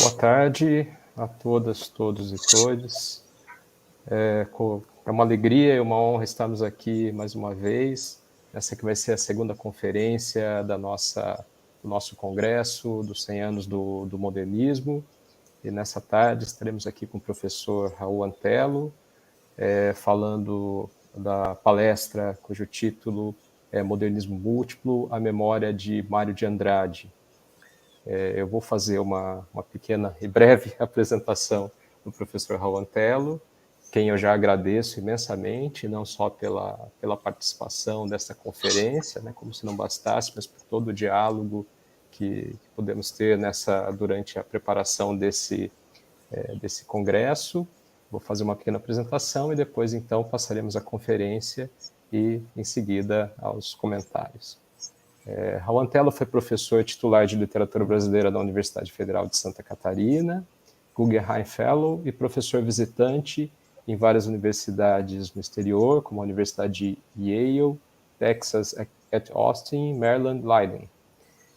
Boa tarde a todas, todos e todes. É uma alegria e uma honra estarmos aqui mais uma vez. Essa que vai ser a segunda conferência do nosso congresso dos 100 anos do modernismo. E nessa tarde estaremos aqui com o professor Raul Antelo, falando da palestra cujo título é Modernismo Múltiplo, a memória de Mário de Andrade. Eu vou fazer uma pequena e breve apresentação do professor Raul Antelo, quem eu já agradeço imensamente, não só pela participação dessa conferência, né, como se não bastasse, mas por todo o diálogo que podemos ter durante a preparação desse congresso. Vou fazer uma pequena apresentação e depois, então, passaremos à conferência e, em seguida, aos comentários. Raul Antelo foi professor titular de literatura brasileira da Universidade Federal de Santa Catarina, Guggenheim Fellow e professor visitante em várias universidades no exterior, como a Universidade de Yale, Texas at Austin, Maryland, Leiden.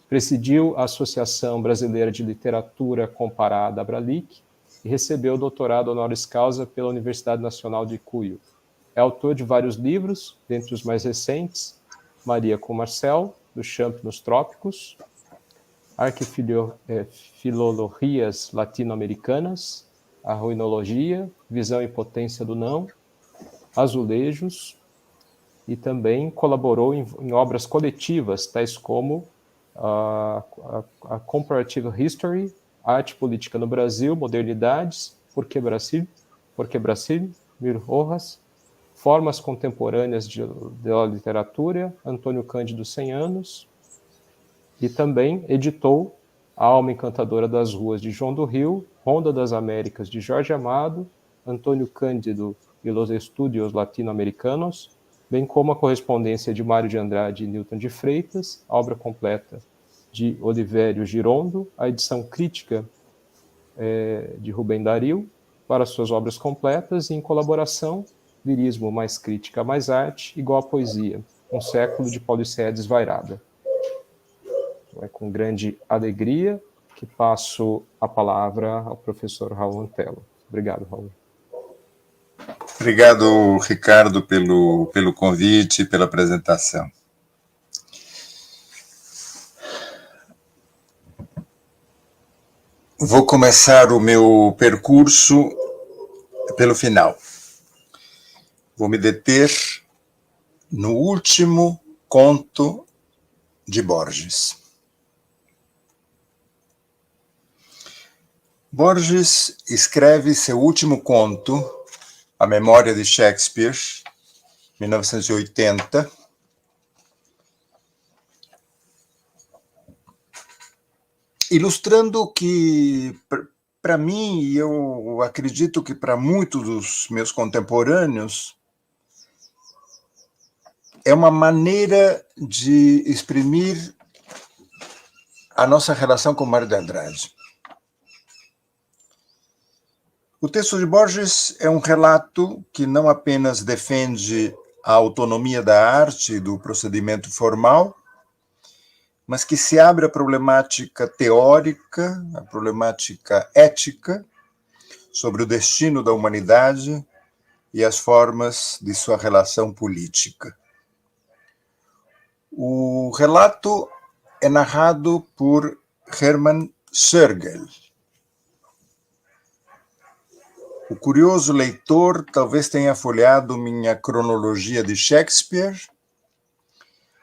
Presidiu a Associação Brasileira de Literatura Comparada, ABRALIC, e recebeu o doutorado honoris causa pela Universidade Nacional de Cuyo. É autor de vários livros, dentre os mais recentes, Maria com Marcel, do Champ nos Trópicos, Arquifilologias Latino-Americanas, A Ruinologia, Visão e Potência do Não, Azulejos, e também colaborou em obras coletivas, tais como a Comparative History, Arte Política no Brasil, Modernidades, Por que Brasil, Mil Rojas, Formas Contemporâneas da Literatura, Antônio Cândido 100 anos, e também editou A Alma Encantadora das Ruas, de João do Rio, Ronda das Américas, de Jorge Amado, Antônio Cândido e los Estudios Latino-Americanos, bem como a correspondência de Mário de Andrade e Newton de Freitas, a obra completa de Olivério Girondo, a edição crítica de Rubem Dario, para suas obras completas e em colaboração, Lirismo mais Crítica mais Arte, igual a Poesia, um século de Paulicéia Desvairada. É com grande alegria que passo a palavra ao professor Raul Antelo. Obrigado, Raul. Obrigado, Ricardo, pelo convite e pela apresentação. Vou começar o meu percurso pelo final. Vou me deter no último conto de Borges. Borges escreve seu último conto, A Memória de Shakespeare, 1980, ilustrando que, para mim, e eu acredito que para muitos dos meus contemporâneos, é uma maneira de exprimir a nossa relação com Mário de Andrade. O texto de Borges é um relato que não apenas defende a autonomia da arte e do procedimento formal, mas que se abre à problemática teórica, à problemática ética, sobre o destino da humanidade e as formas de sua relação política. O relato é narrado por Hermann Sörgel. O curioso leitor talvez tenha folheado minha cronologia de Shakespeare,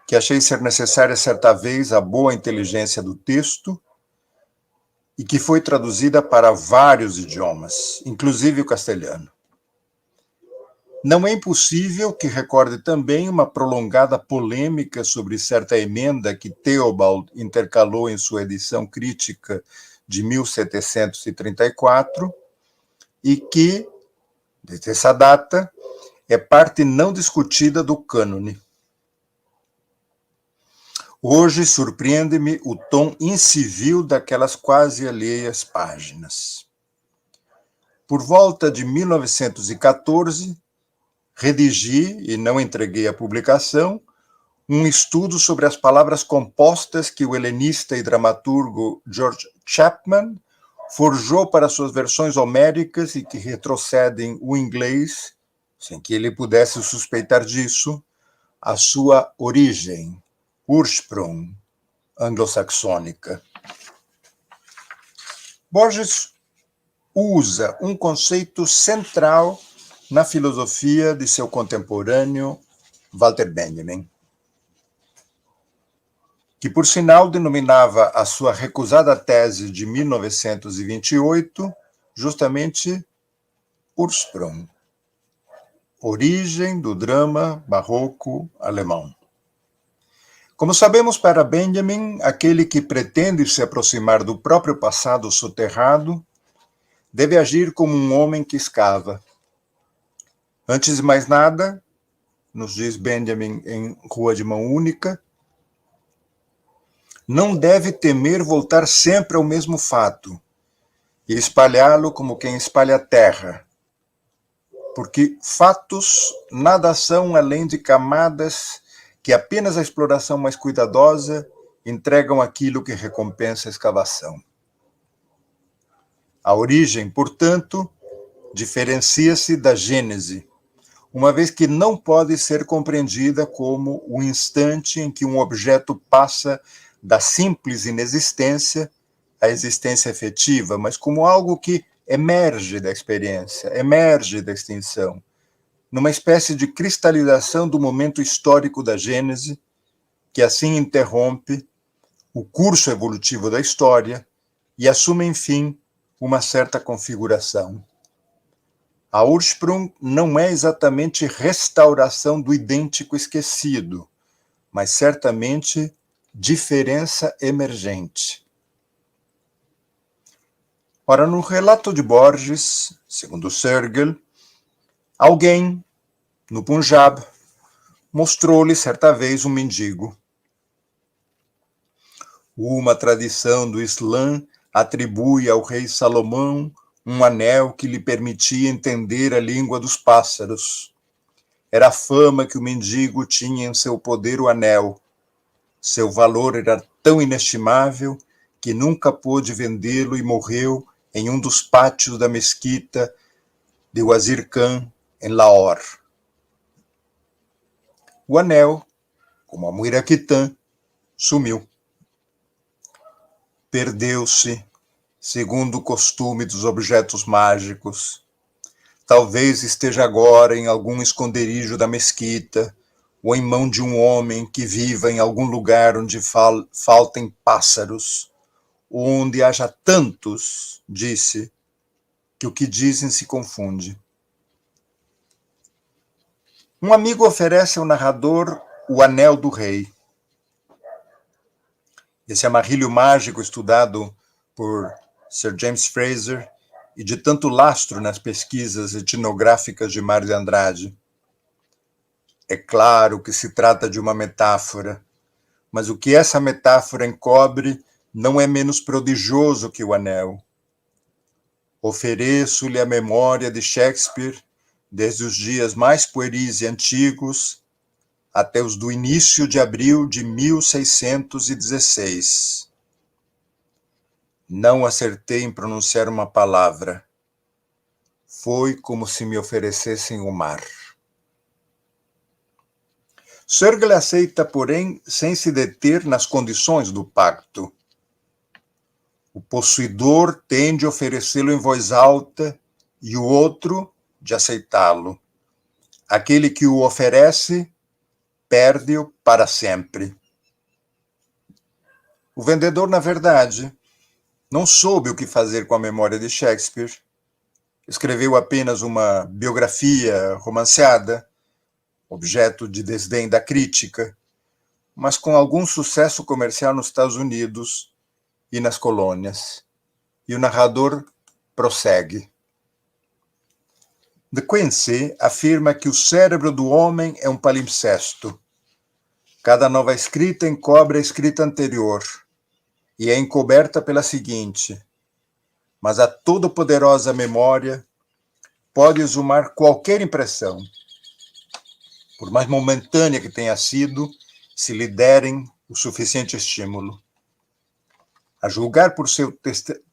que achei ser necessária certa vez a boa inteligência do texto e que foi traduzida para vários idiomas, inclusive o castelhano. Não é impossível que recorde também uma prolongada polêmica sobre certa emenda que Theobald intercalou em sua edição crítica de 1734 e que, desde essa data, é parte não discutida do cânone. Hoje surpreende-me o tom incivil daquelas quase alheias páginas. Por volta de 1914, redigi, e não entreguei à publicação, um estudo sobre as palavras compostas que o helenista e dramaturgo George Chapman forjou para suas versões homéricas e que retrocedem o inglês, sem que ele pudesse suspeitar disso, a sua origem, Ursprung, anglo-saxônica. Borges usa um conceito central na filosofia de seu contemporâneo Walter Benjamin, que, por sinal, denominava a sua recusada tese de 1928 justamente Ursprung, origem do drama barroco alemão. Como sabemos, para Benjamin, aquele que pretende se aproximar do próprio passado soterrado deve agir como um homem que escava. Antes de mais nada, nos diz Benjamin em Rua de Mão Única, não deve temer voltar sempre ao mesmo fato e espalhá-lo como quem espalha terra, porque fatos nada são além de camadas que apenas a exploração mais cuidadosa entregam aquilo que recompensa a escavação. A origem, portanto, diferencia-se da gênese, uma vez que não pode ser compreendida como o instante em que um objeto passa da simples inexistência à existência efetiva, mas como algo que emerge da experiência, emerge da extinção, numa espécie de cristalização do momento histórico da Gênese, que assim interrompe o curso evolutivo da história e assume, enfim, uma certa configuração. A Ursprung não é exatamente restauração do idêntico esquecido, mas certamente diferença emergente. Ora, no relato de Borges, segundo Sergel, alguém, no Punjab, mostrou-lhe certa vez um mendigo. Uma tradição do Islã atribui ao rei Salomão um anel que lhe permitia entender a língua dos pássaros. Era a fama que o mendigo tinha em seu poder o anel. Seu valor era tão inestimável que nunca pôde vendê-lo e morreu em um dos pátios da mesquita de Wazir Khan, em Lahore. O anel, como a Muiraquitã, sumiu. Perdeu-se, segundo o costume dos objetos mágicos. Talvez esteja agora em algum esconderijo da mesquita, ou em mão de um homem que viva em algum lugar onde faltem pássaros, onde haja tantos, disse, que o que dizem se confunde. Um amigo oferece ao narrador o anel do rei. Esse amarrilho mágico estudado por Sir James Frazer e de tanto lastro nas pesquisas etnográficas de Mário de Andrade. É claro que se trata de uma metáfora, mas o que essa metáfora encobre não é menos prodigioso que o anel. Ofereço-lhe a memória de Shakespeare desde os dias mais pueris e antigos até os do início de abril de 1616. Não acertei em pronunciar uma palavra. Foi como se me oferecessem o mar. Sergel aceita, porém, sem se deter nas condições do pacto. O possuidor tem de oferecê-lo em voz alta e o outro de aceitá-lo. Aquele que o oferece, perde-o para sempre. O vendedor, na verdade, não soube o que fazer com a memória de Shakespeare. Escreveu apenas uma biografia romanceada, objeto de desdém da crítica, mas com algum sucesso comercial nos Estados Unidos e nas colônias. E o narrador prossegue. De Quincey afirma que o cérebro do homem é um palimpsesto. Cada nova escrita encobre a escrita anterior e é encoberta pela seguinte, mas a todo-poderosa memória pode exumar qualquer impressão, por mais momentânea que tenha sido, se lhe derem o suficiente estímulo. A julgar por seu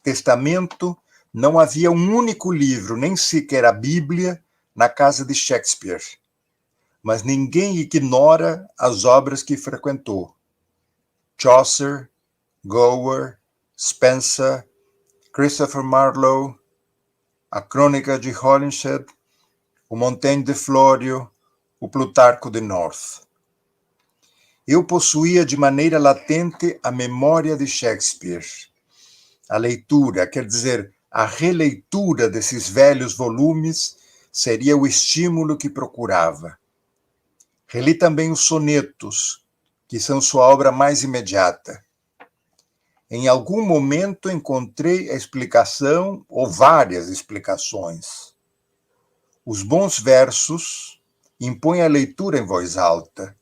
testamento, não havia um único livro, nem sequer a Bíblia, na casa de Shakespeare. Mas ninguém ignora as obras que frequentou. Chaucer, Gower, Spenser, Christopher Marlowe, a Crônica de Holinshed, o Montaigne de Florio, o Plutarco de North. Eu possuía de maneira latente a memória de Shakespeare. A leitura, quer dizer, a releitura desses velhos volumes, seria o estímulo que procurava. Reli também os sonetos, que são sua obra mais imediata. Em algum momento encontrei a explicação, ou várias explicações. Os bons versos impõem a leitura em voz alta.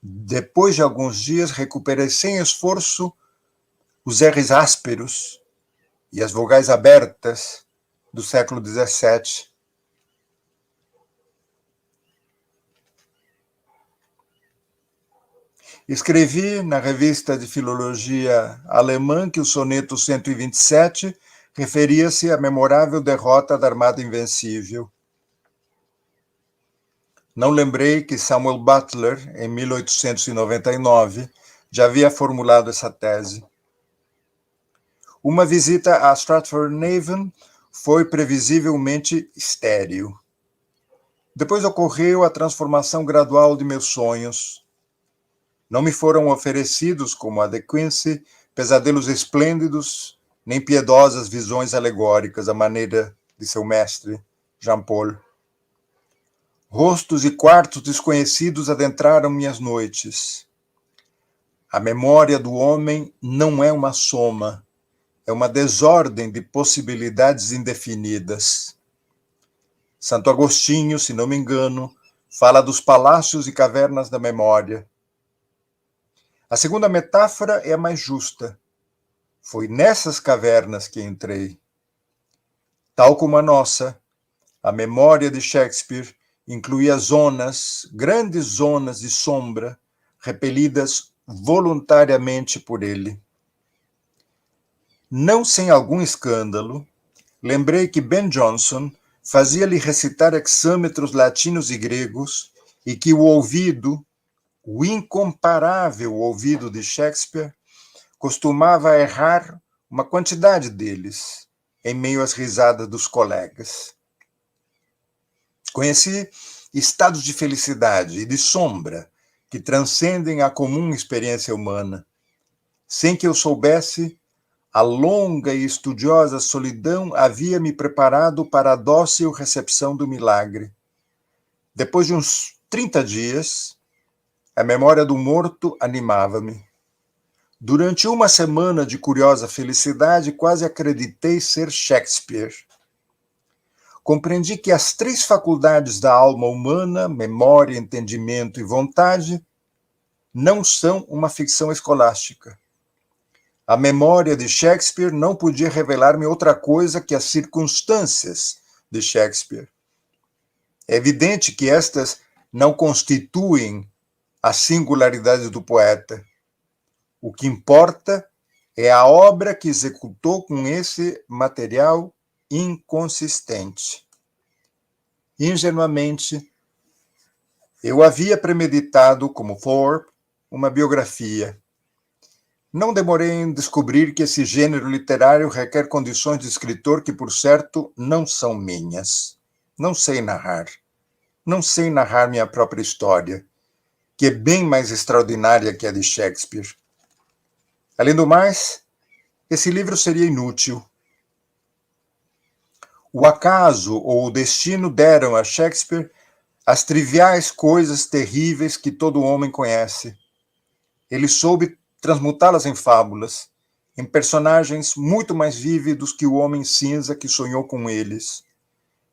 Depois de alguns dias, recuperei sem esforço os R's ásperos e as vogais abertas do século XVII. Escrevi na revista de filologia alemã que o soneto 127 referia-se à memorável derrota da Armada Invencível. Não lembrei que Samuel Butler, em 1899, já havia formulado essa tese. Uma visita a Stratford-on-Avon foi previsivelmente estéril. Depois ocorreu a transformação gradual de meus sonhos. Não me foram oferecidos, como a de Quincy, pesadelos esplêndidos, nem piedosas visões alegóricas, à maneira de seu mestre, Jean Paul. Rostos e quartos desconhecidos adentraram minhas noites. A memória do homem não é uma soma, é uma desordem de possibilidades indefinidas. Santo Agostinho, se não me engano, fala dos palácios e cavernas da memória. A segunda metáfora é a mais justa. Foi nessas cavernas que entrei. Tal como a nossa, a memória de Shakespeare incluía zonas, grandes zonas de sombra, repelidas voluntariamente por ele. Não sem algum escândalo, lembrei que Ben Jonson fazia-lhe recitar hexâmetros latinos e gregos e que o ouvido, o incomparável ouvido de Shakespeare, costumava errar uma quantidade deles, em meio às risadas dos colegas. Conheci estados de felicidade e de sombra que transcendem a comum experiência humana. Sem que eu soubesse, a longa e estudiosa solidão havia me preparado para a dócil recepção do milagre. Depois de uns 30 dias, a memória do morto animava-me. Durante uma semana de curiosa felicidade, quase acreditei ser Shakespeare. Compreendi que as 3 faculdades da alma humana, memória, entendimento e vontade, não são uma ficção escolástica. A memória de Shakespeare não podia revelar-me outra coisa que as circunstâncias de Shakespeare. É evidente que estas não constituem a singularidade do poeta. O que importa é a obra que executou com esse material inconsistente. Ingenuamente, eu havia premeditado, como Thorpe, uma biografia. Não demorei em descobrir que esse gênero literário requer condições de escritor que, por certo, não são minhas. Não sei narrar. Não sei narrar minha própria história, que é bem mais extraordinária que a de Shakespeare. Além do mais, esse livro seria inútil. O acaso ou o destino deram a Shakespeare as triviais coisas terríveis que todo homem conhece. Ele soube transmutá-las em fábulas, em personagens muito mais vívidos que o homem cinza que sonhou com eles,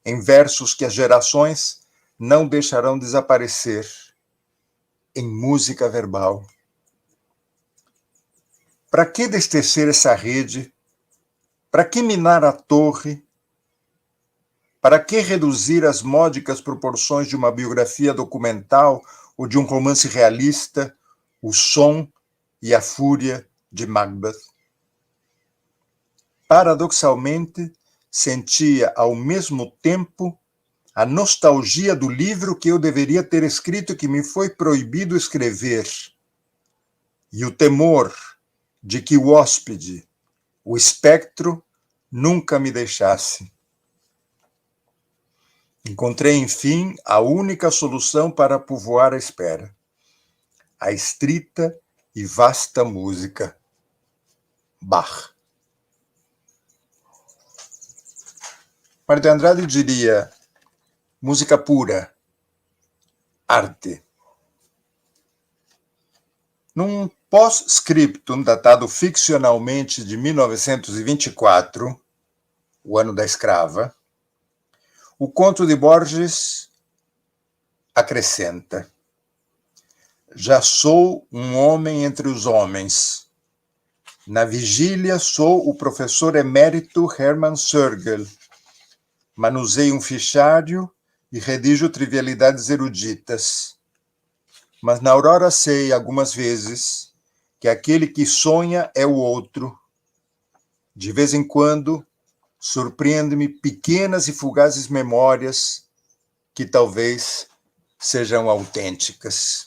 em versos que as gerações não deixarão desaparecer, em música verbal. Para que destecer essa rede? Para que minar a torre? Para que reduzir as módicas proporções de uma biografia documental ou de um romance realista, o som e a fúria de Macbeth? paradoxalmente, sentia ao mesmo tempo a nostalgia do livro que eu deveria ter escrito e que me foi proibido escrever, e o temor de que o hóspede, o espectro, nunca me deixasse. Encontrei, enfim, a única solução para povoar a espera: a estrita e vasta música. Bach. Mário de Andrade diria: música pura, arte. Num pós-scriptum datado ficcionalmente de 1924, o ano da escrava, o conto de Borges acrescenta: já sou um homem entre os homens. Na vigília sou o professor emérito Hermann Sörgel. Manuseio um fichário e redijo trivialidades eruditas. Mas na aurora sei, algumas vezes, que aquele que sonha é o outro. De vez em quando, surpreende-me pequenas e fugazes memórias que talvez sejam autênticas.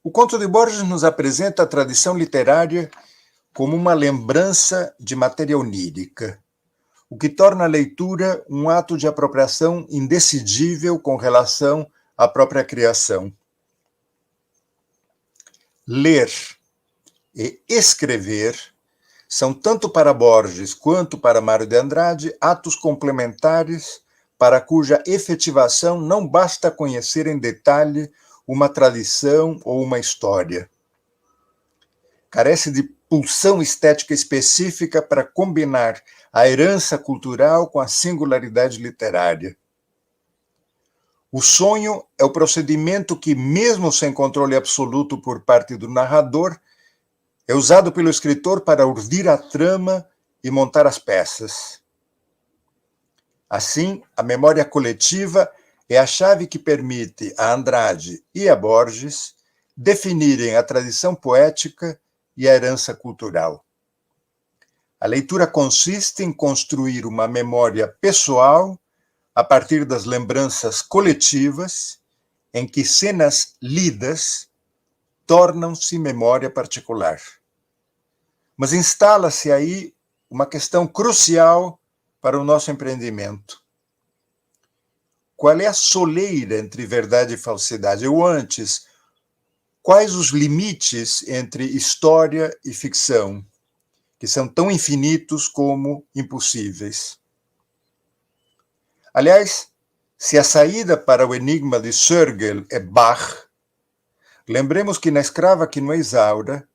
O conto de Borges nos apresenta a tradição literária como uma lembrança de matéria onírica, o que torna a leitura um ato de apropriação indecidível com relação à própria criação. Ler e escrever são, tanto para Borges quanto para Mário de Andrade, atos complementares para cuja efetivação não basta conhecer em detalhe uma tradição ou uma história. Carece de pulsão estética específica para combinar a herança cultural com a singularidade literária. O sonho é o procedimento que, mesmo sem controle absoluto por parte do narrador, é usado pelo escritor para urdir a trama e montar as peças. Assim, a memória coletiva é a chave que permite a Andrade e a Borges definirem a tradição poética e a herança cultural. A leitura consiste em construir uma memória pessoal a partir das lembranças coletivas, em que cenas lidas tornam-se memória particular. Mas instala-se aí uma questão crucial para o nosso empreendimento. Qual é a soleira entre verdade e falsidade? Ou antes, quais os limites entre história e ficção, que são tão infinitos como impossíveis? Aliás, se a saída para o enigma de Sörgel é Bach, lembremos que na Escrava que não é Isaura,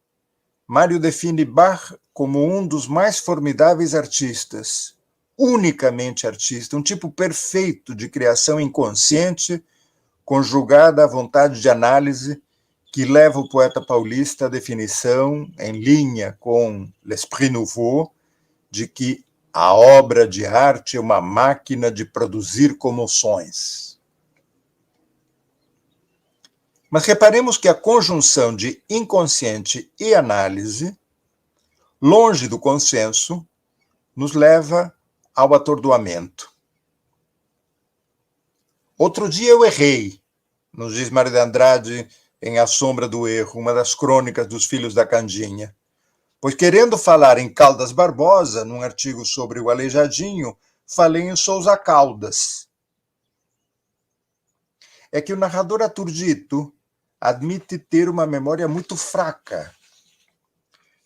Mário define Bach como um dos mais formidáveis artistas, unicamente artista, um tipo perfeito de criação inconsciente, conjugada à vontade de análise, que leva o poeta paulista à definição, em linha com l'Esprit Nouveau, de que a obra de arte é uma máquina de produzir comoções. Mas reparemos que a conjunção de inconsciente e análise, longe do consenso, nos leva ao atordoamento. Outro dia eu errei, nos diz Mário de Andrade em A Sombra do Erro, uma das crônicas dos Filhos da Candinha, pois querendo falar em Caldas Barbosa, num artigo sobre o Aleijadinho, falei em Sousa Caldas. É que o narrador aturdito admite ter uma memória muito fraca,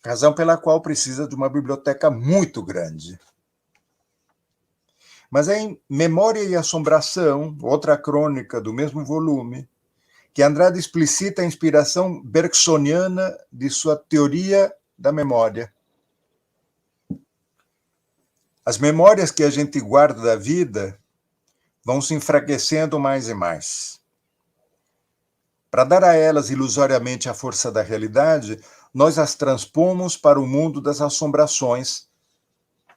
razão pela qual precisa de uma biblioteca muito grande. Mas é em Memória e Assombração, outra crônica do mesmo volume, que Andrade explicita a inspiração bergsoniana de sua teoria da memória. As memórias que a gente guarda da vida vão se enfraquecendo mais e mais. Para dar a elas ilusoriamente a força da realidade, nós as transpomos para o mundo das assombrações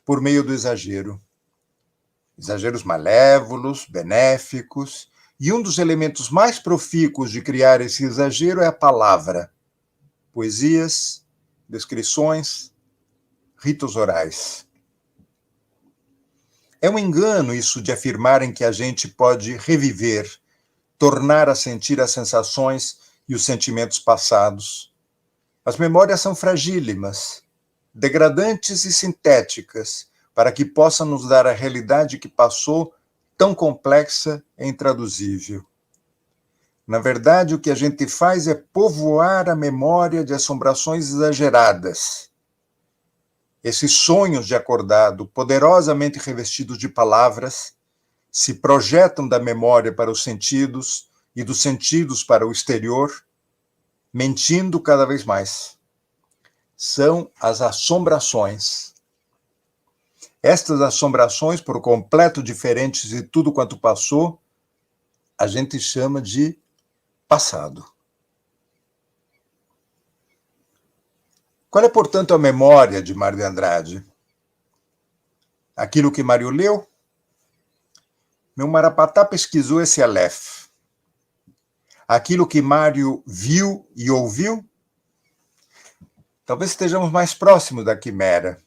por meio do exagero. Exageros malévolos, benéficos, e um dos elementos mais profícuos de criar esse exagero é a palavra. Poesias, descrições, ritos orais. É um engano isso de afirmarem que a gente pode reviver, tornar a sentir as sensações e os sentimentos passados. As memórias são fragílimas, degradantes e sintéticas, para que possam nos dar a realidade que passou, tão complexa e intraduzível. Na verdade, o que a gente faz é povoar a memória de assombrações exageradas. Esses sonhos de acordado, poderosamente revestidos de palavras, se projetam da memória para os sentidos e dos sentidos para o exterior, mentindo cada vez mais. São as assombrações. Estas assombrações, por completo diferentes de tudo quanto passou, a gente chama de passado. Qual é, portanto, a memória de Mário de Andrade? Aquilo que Mário leu? Meu marapatá pesquisou esse Aleph. Aquilo que Mário viu e ouviu? Talvez estejamos mais próximos da quimera.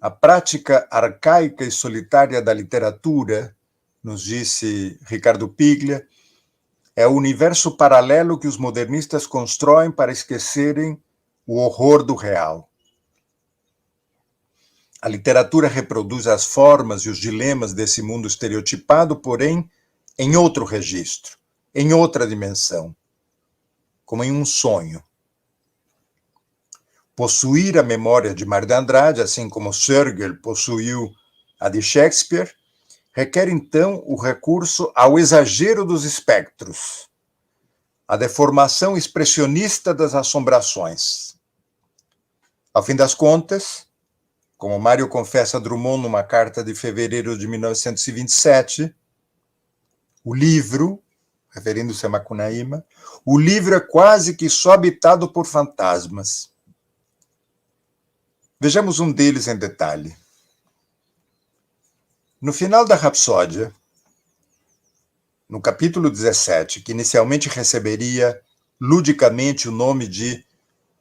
A prática arcaica e solitária da literatura, nos disse Ricardo Piglia, é o universo paralelo que os modernistas constroem para esquecerem o horror do real. A literatura reproduz as formas e os dilemas desse mundo estereotipado, porém, em outro registro, em outra dimensão, como em um sonho. Possuir a memória de Mário de Andrade, assim como Sögerl possuiu a de Shakespeare, requer, então, o recurso ao exagero dos espectros, a deformação expressionista das assombrações. Ao fim das contas, como Mário confessa a Drummond numa carta de fevereiro de 1927, o livro, referindo-se a Macunaíma, o livro é quase que só habitado por fantasmas. Vejamos um deles em detalhe. No final da Rapsódia, no capítulo 17, que inicialmente receberia ludicamente o nome de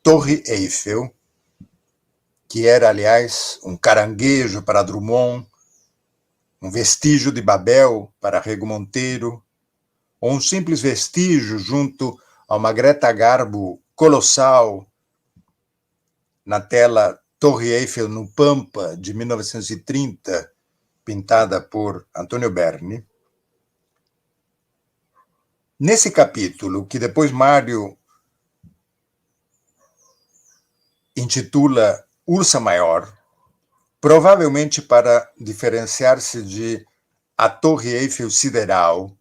Torre Eiffel, que era, aliás, um caranguejo para Drummond, um vestígio de Babel para Rego Monteiro, ou um simples vestígio junto a uma Greta Garbo colossal na tela Torre Eiffel no Pampa, de 1930, pintada por Antônio Berni. Nesse capítulo, que depois Mário intitula Ursa Maior, provavelmente para diferenciar-se de A Torre Eiffel Sideral,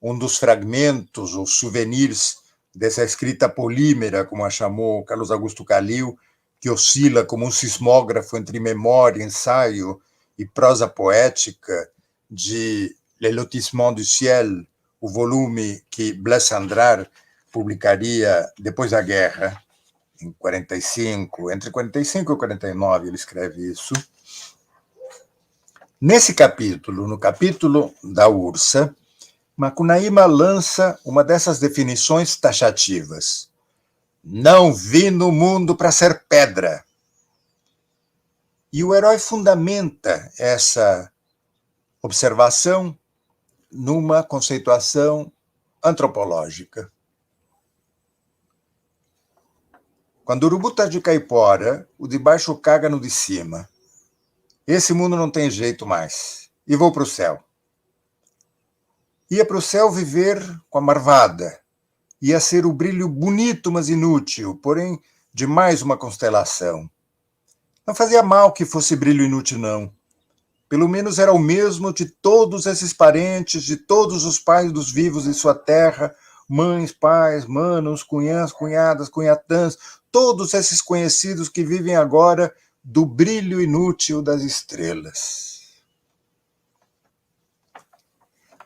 um dos fragmentos ou souvenirs dessa escrita polímera, como a chamou Carlos Augusto Calil, que oscila como um sismógrafo entre memória, ensaio e prosa poética, de Le Lotissement du Ciel, o volume que Blaise Cendrars publicaria depois da guerra, em 45, entre 45 e 49, ele escreve isso. Nesse capítulo, no capítulo da Ursa, Macunaíma lança uma dessas definições taxativas. Não vim no mundo para ser pedra. E o herói fundamenta essa observação numa conceituação antropológica. Quando o urubu está de caipora, o de baixo caga no de cima. Esse mundo não tem jeito mais. E vou para o céu. Ia para o céu viver com a marvada. Ia ser o brilho bonito, mas inútil, porém de mais uma constelação. Não fazia mal que fosse brilho inútil, não. Pelo menos era o mesmo de todos esses parentes, de todos os pais dos vivos em sua terra, mães, pais, manos, cunhãs, cunhadas, cunhatãs, todos esses conhecidos que vivem agora do brilho inútil das estrelas.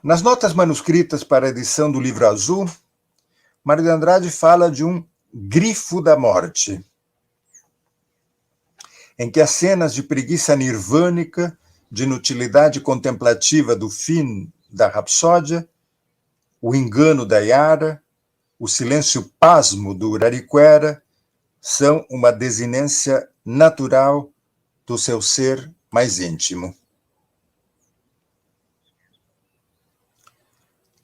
Nas notas manuscritas para a edição do Livro Azul, Mário de Andrade fala de um grifo da morte, em que as cenas de preguiça nirvânica, de inutilidade contemplativa do fim da Rapsódia, o engano da Yara, o silêncio pasmo do Uraricuera, são uma desinência natural do seu ser mais íntimo.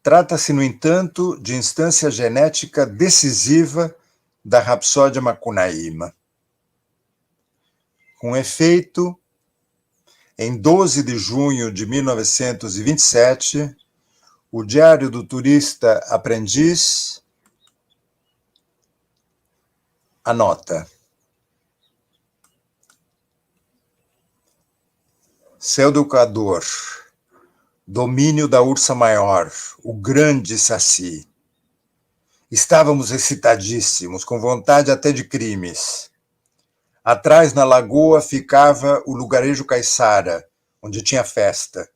Trata-se, no entanto, de instância genética decisiva da Rapsódia Macunaíma. Com efeito, em 12 de junho de 1927, o Diário do Turista Aprendiz anota: Céu do Equador, domínio da ursa maior, o grande saci. Estávamos excitadíssimos, com vontade até de crimes. Atrás, na lagoa, ficava o lugarejo caiçara, onde tinha festa.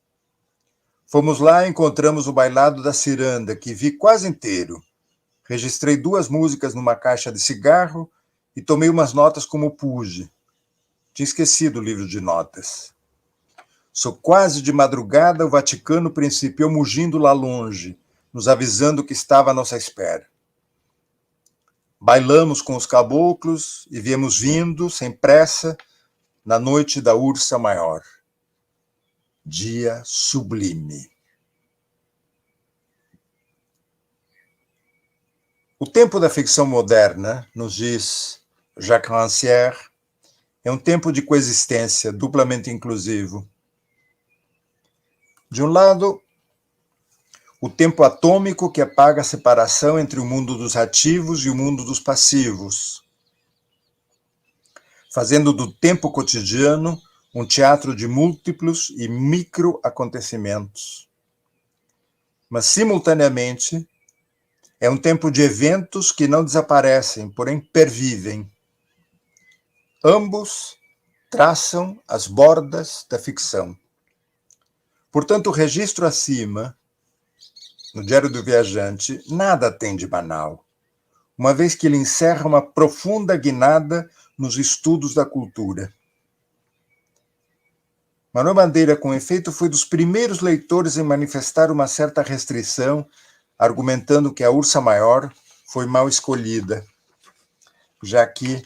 Fomos lá e encontramos o bailado da ciranda, que vi quase inteiro. Registrei 2 músicas numa caixa de cigarro e tomei umas notas como pude. Tinha esquecido o livro de notas. Só quase de madrugada, o Vaticano principiou mugindo lá longe, nos avisando que estava à nossa espera. Bailamos com os caboclos e viemos vindo, sem pressa, na noite da ursa maior. Dia sublime. O tempo da ficção moderna, nos diz Jacques Rancière, é um tempo de coexistência duplamente inclusivo. De um lado, o tempo atômico que apaga a separação entre o mundo dos ativos e o mundo dos passivos, fazendo do tempo cotidiano um teatro de múltiplos e micro-acontecimentos. Mas, simultaneamente, é um tempo de eventos que não desaparecem, porém pervivem. Ambos traçam as bordas da ficção. Portanto, o registro acima, no Diário do Viajante, nada tem de banal, uma vez que ele encerra uma profunda guinada nos estudos da cultura. Manuel Bandeira, com efeito, foi dos primeiros leitores em manifestar uma certa restrição, argumentando que a ursa maior foi mal escolhida, já que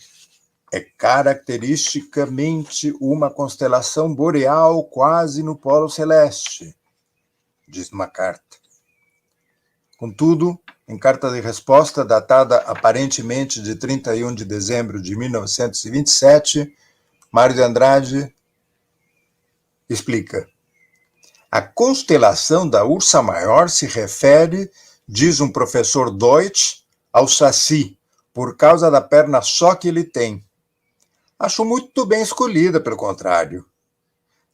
é caracteristicamente uma constelação boreal quase no polo celeste, diz numa carta. Contudo, em carta de resposta, datada aparentemente de 31 de dezembro de 1927, Mário de Andrade explica: a constelação da ursa maior se refere, diz um professor Deutsch, ao saci, por causa da perna só que ele tem. Acho muito bem escolhida, pelo contrário.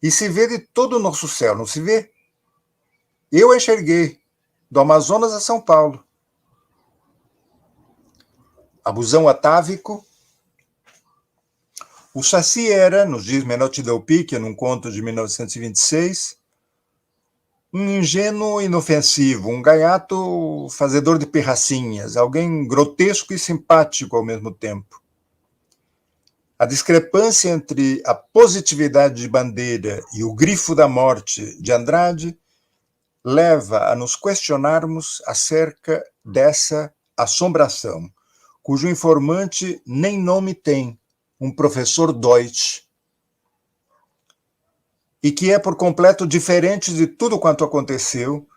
E se vê de todo o nosso céu, não se vê? Eu a enxerguei, do Amazonas a São Paulo. Abusão atávico. O saci era, nos diz Menotti Del Picchia, num conto de 1926, um ingênuo inofensivo, um gaiato fazedor de pirracinhas, alguém grotesco e simpático ao mesmo tempo. A discrepância entre a positividade de Bandeira e o grifo da morte de Andrade leva a nos questionarmos acerca dessa assombração, cujo informante nem nome tem, um professor Deutsch, e que é por completo diferente de tudo quanto aconteceu,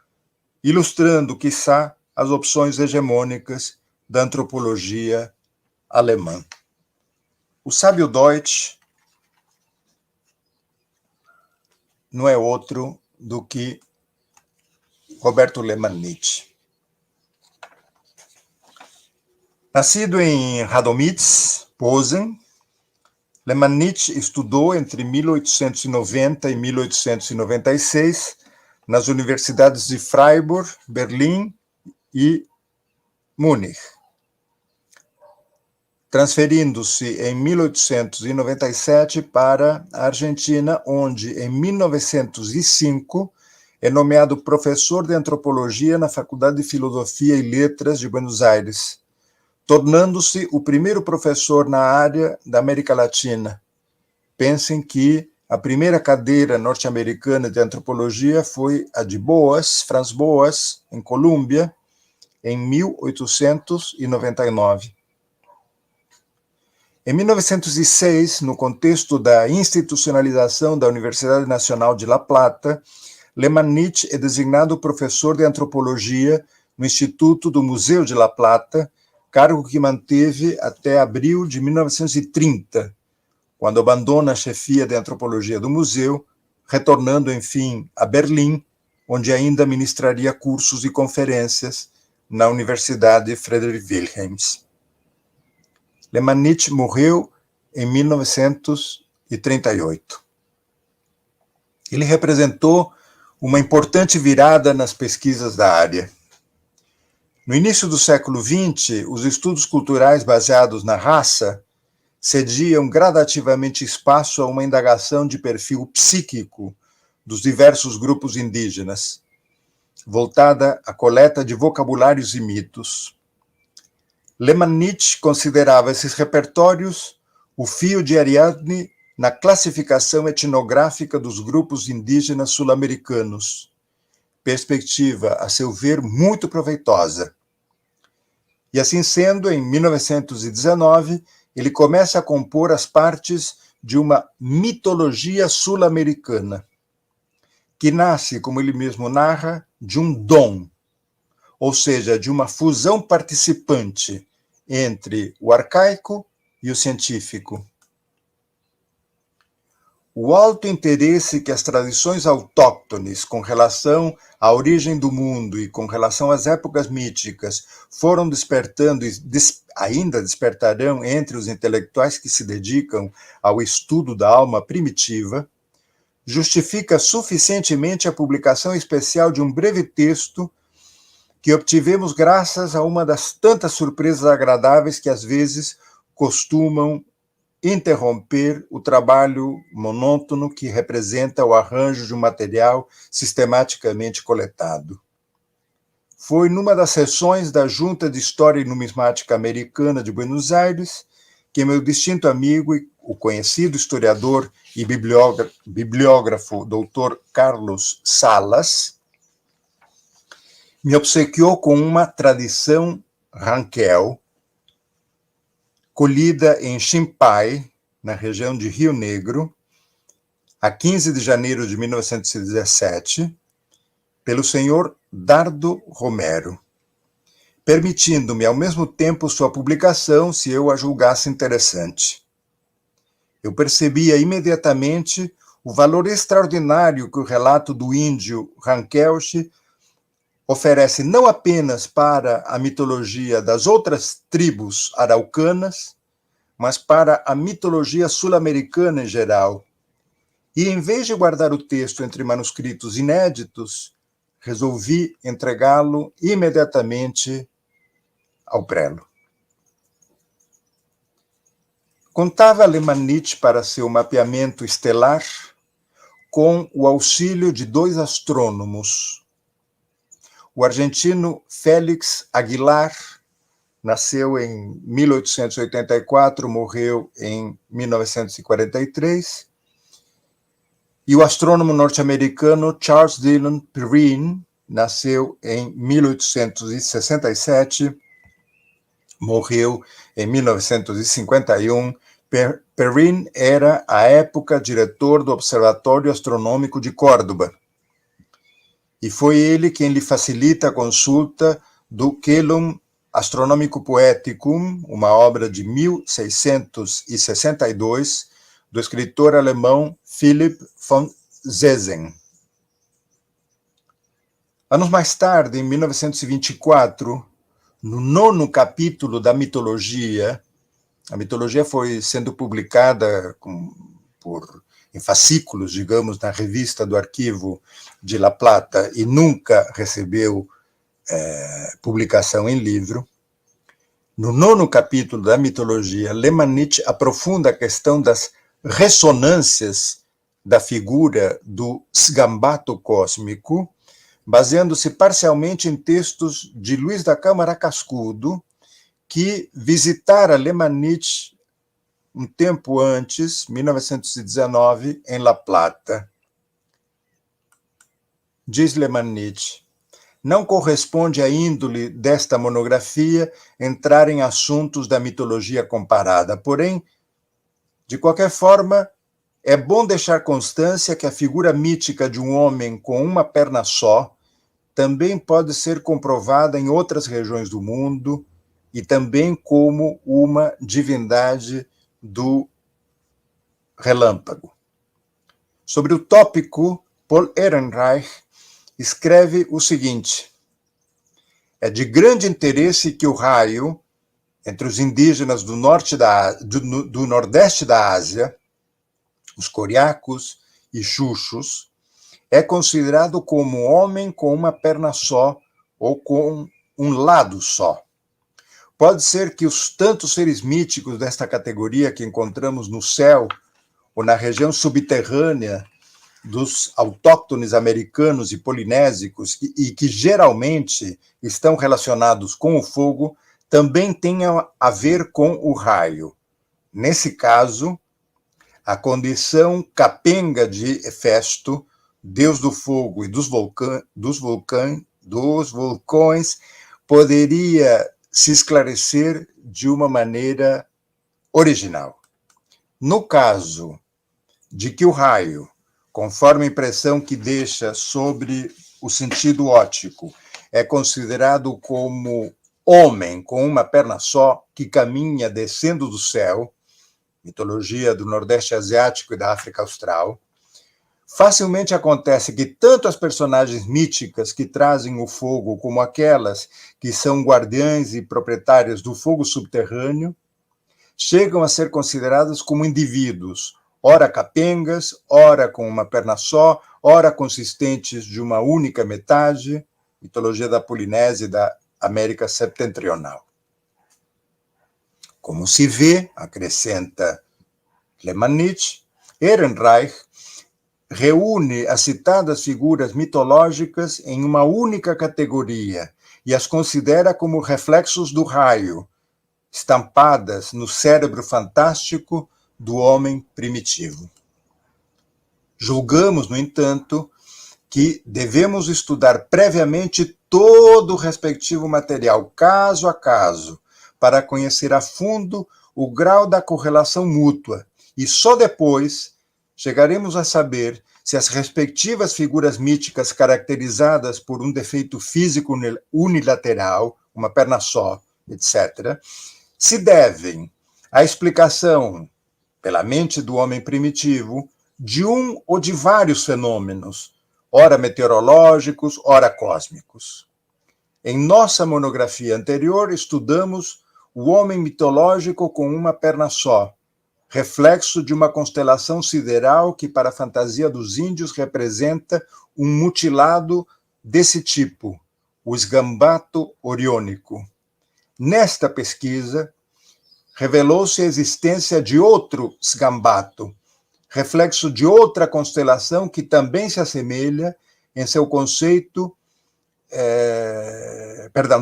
ilustrando, quiçá, as opções hegemônicas da antropologia alemã. O sábio Deutsch não é outro do que Roberto Lehmann-Nietzsche. Nascido em Radomitz, Posen, Lehmann-Nietzsche estudou entre 1890 e 1896 nas universidades de Freiburg, Berlim e Munique, transferindo-se em 1897 para a Argentina, onde, em 1905, é nomeado professor de antropologia na Faculdade de Filosofia e Letras de Buenos Aires, tornando-se o primeiro professor na área da América Latina. Pensem que a primeira cadeira norte-americana de antropologia foi a de Boas, Franz Boas, em Colômbia, em 1899. Em 1906, no contexto da institucionalização da Universidade Nacional de La Plata, Lemannitch é designado professor de antropologia no Instituto do Museu de La Plata, cargo que manteve até abril de 1930, quando abandona a chefia de antropologia do museu, retornando, enfim, a Berlim, onde ainda ministraria cursos e conferências na Universidade Friedrich Wilhelms. Lemannitch morreu em 1938. Ele representou uma importante virada nas pesquisas da área. No início do século XX, os estudos culturais baseados na raça cediam gradativamente espaço a uma indagação de perfil psíquico dos diversos grupos indígenas, voltada à coleta de vocabulários e mitos. Lemannitch considerava esses repertórios o fio de Ariadne na classificação etnográfica dos grupos indígenas sul-americanos, perspectiva, a seu ver, muito proveitosa. E assim sendo, em 1919, ele começa a compor as partes de uma mitologia sul-americana, que nasce, como ele mesmo narra, de um dom, ou seja, de uma fusão participante entre o arcaico e o científico. O alto interesse que as tradições autóctones com relação à origem do mundo e com relação às épocas míticas foram despertando e ainda despertarão entre os intelectuais que se dedicam ao estudo da alma primitiva, justifica suficientemente a publicação especial de um breve texto que obtivemos graças a uma das tantas surpresas agradáveis que às vezes costumam interromper o trabalho monótono que representa o arranjo de um material sistematicamente coletado. Foi numa das sessões da Junta de História e Numismática Americana de Buenos Aires que meu distinto amigo, o conhecido historiador e bibliógrafo Dr. Carlos Salas, me obsequiou com uma tradição Rankel, colhida em Chimpai, na região de Rio Negro, a 15 de janeiro de 1917, pelo senhor Dardo Romero, permitindo-me ao mesmo tempo sua publicação, se eu a julgasse interessante. Eu percebia imediatamente o valor extraordinário que o relato do índio Rankelsch oferece não apenas para a mitologia das outras tribos araucanas, mas para a mitologia sul-americana em geral. E, em vez de guardar o texto entre manuscritos inéditos, resolvi entregá-lo imediatamente ao prelo. Contava Lemannitch para seu mapeamento estelar com o auxílio de 2 astrônomos. O argentino Félix Aguilar nasceu em 1884, morreu em 1943, e o astrônomo norte-americano Charles Dillon Perrine nasceu em 1867, morreu em 1951. Perrine era, à época, diretor do Observatório Astronômico de Córdoba, e foi ele quem lhe facilita a consulta do Celum Astronomico Poeticum, uma obra de 1662, do escritor alemão Philipp von Zesen. Anos mais tarde, em 1924, no 9º capítulo da mitologia, a mitologia foi sendo publicada em fascículos, digamos, na revista do Arquivo de La Plata e nunca recebeu publicação em livro. No 9º capítulo da mitologia, Lemannitch aprofunda a questão das ressonâncias da figura do sgambato cósmico, baseando-se parcialmente em textos de Luiz da Câmara Cascudo, que visitara Lemannitch um tempo antes, 1919, em La Plata. Diz Lemannitch: não corresponde à índole desta monografia entrar em assuntos da mitologia comparada, porém, De qualquer forma, é bom deixar constância que a figura mítica de um homem com uma perna só também pode ser comprovada em outras regiões do mundo e também como uma divindade do relâmpago. Sobre o tópico, Paul Ehrenreich escreve o seguinte: é de grande interesse que o raio, entre os indígenas do nordeste da Ásia, os coriacos e xuxos, é considerado como homem com uma perna só ou com um lado só. Pode ser que os tantos seres míticos desta categoria que encontramos no céu ou na região subterrânea dos autóctones americanos e polinésicos e que geralmente estão relacionados com o fogo, também tenham a ver com o raio. Nesse caso, a condição capenga de Hefesto, deus do fogo e dos vulcões, poderia se esclarecer de uma maneira original. No caso de que o raio, conforme a impressão que deixa sobre o sentido óptico, é considerado como homem com uma perna só que caminha descendo do céu, mitologia do Nordeste Asiático e da África Austral, facilmente acontece que tanto as personagens míticas que trazem o fogo como aquelas que são guardiães e proprietárias do fogo subterrâneo chegam a ser consideradas como indivíduos, ora capengas, ora com uma perna só, ora consistentes de uma única metade, mitologia da Polinésia e da América Septentrional. Como se vê, acrescenta Lemannitz, Ehrenreich reúne as citadas figuras mitológicas em uma única categoria e as considera como reflexos do raio, estampadas no cérebro fantástico do homem primitivo. Julgamos, no entanto, que devemos estudar previamente todo o respectivo material, caso a caso, para conhecer a fundo o grau da correlação mútua, e só depois chegaremos a saber se as respectivas figuras míticas caracterizadas por um defeito físico unilateral, uma perna só, etc., se devem à explicação, pela mente do homem primitivo, de um ou de vários fenômenos, ora meteorológicos, ora cósmicos. Em nossa monografia anterior, estudamos o homem mitológico com uma perna só, reflexo de uma constelação sideral que, para a fantasia dos índios, representa um mutilado desse tipo, o esgambato oriônico. Nesta pesquisa, revelou-se a existência de outro esgambato, reflexo de outra constelação que também se assemelha em seu conceito,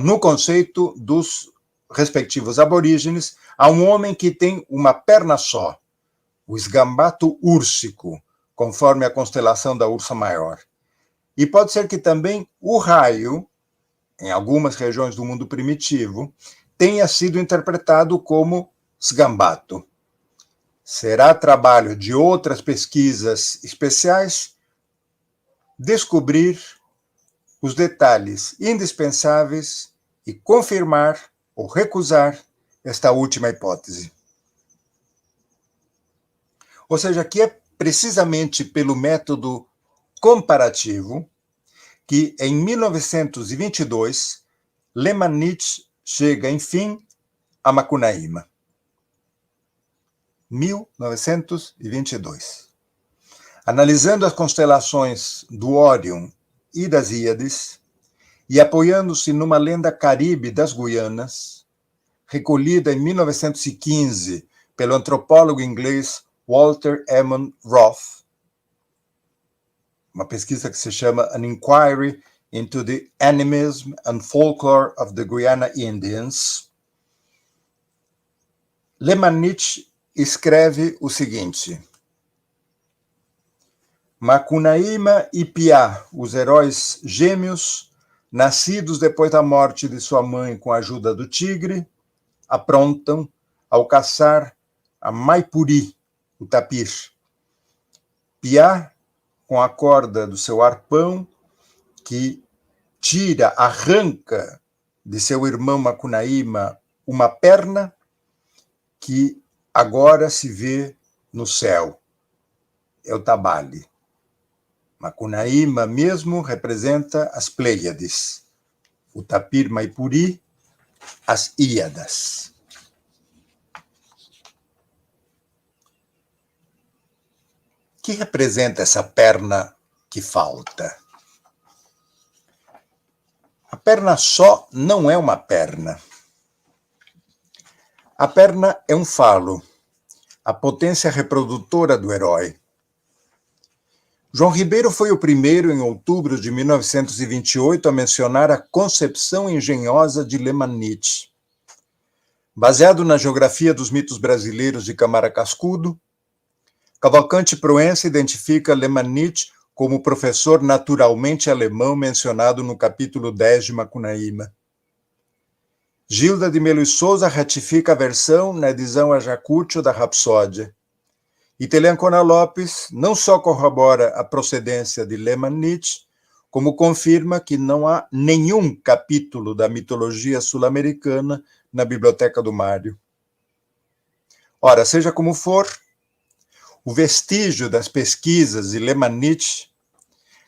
no conceito dos respectivos aborígenes, a um homem que tem uma perna só, o esgambato úrsico, conforme a constelação da Ursa Maior. E pode ser que também o raio, em algumas regiões do mundo primitivo, tenha sido interpretado como esgambato. Será trabalho de outras pesquisas especiais descobrir os detalhes indispensáveis e confirmar ou recusar esta última hipótese. Ou seja, que é precisamente pelo método comparativo que, em 1922, Lemannitz chega, enfim, a Macunaíma. 1922. Analisando as constelações do Órion e das Híades, e apoiando-se numa lenda caribe das Guianas, recolhida em 1915 pelo antropólogo inglês Walter Emmon Roth, uma pesquisa que se chama An Inquiry into the Animism and Folklore of the Guiana Indians, Lemannitz escreve o seguinte: Macunaíma e Piá, os heróis gêmeos, nascidos depois da morte de sua mãe com a ajuda do tigre, aprontam ao caçar a Maipuri, o tapir. Piá, com a corda do seu arpão, que arranca de seu irmão Macunaíma uma perna que agora se vê no céu. É o Tabali. Macunaíma mesmo representa as Pleiades. O tapir Maipuri, as Íadas. O que representa essa perna que falta? A perna só não é uma perna. A perna é um falo, a potência reprodutora do herói. João Ribeiro foi o primeiro, em outubro de 1928, a mencionar a concepção engenhosa de Lemannitch. Baseado na geografia dos mitos brasileiros de Camara Cascudo, Cavalcante Proença identifica Lemannitch como o professor naturalmente alemão mencionado no capítulo 10 de Macunaíma. Gilda de Melo e Souza ratifica a versão na edição Ajacúcio da Rapsódia. E Teleancona Lopes não só corrobora a procedência de Lemannitch, como confirma que não há nenhum capítulo da mitologia sul-americana na Biblioteca do Mário. Ora, seja como for, o vestígio das pesquisas de Lemannitch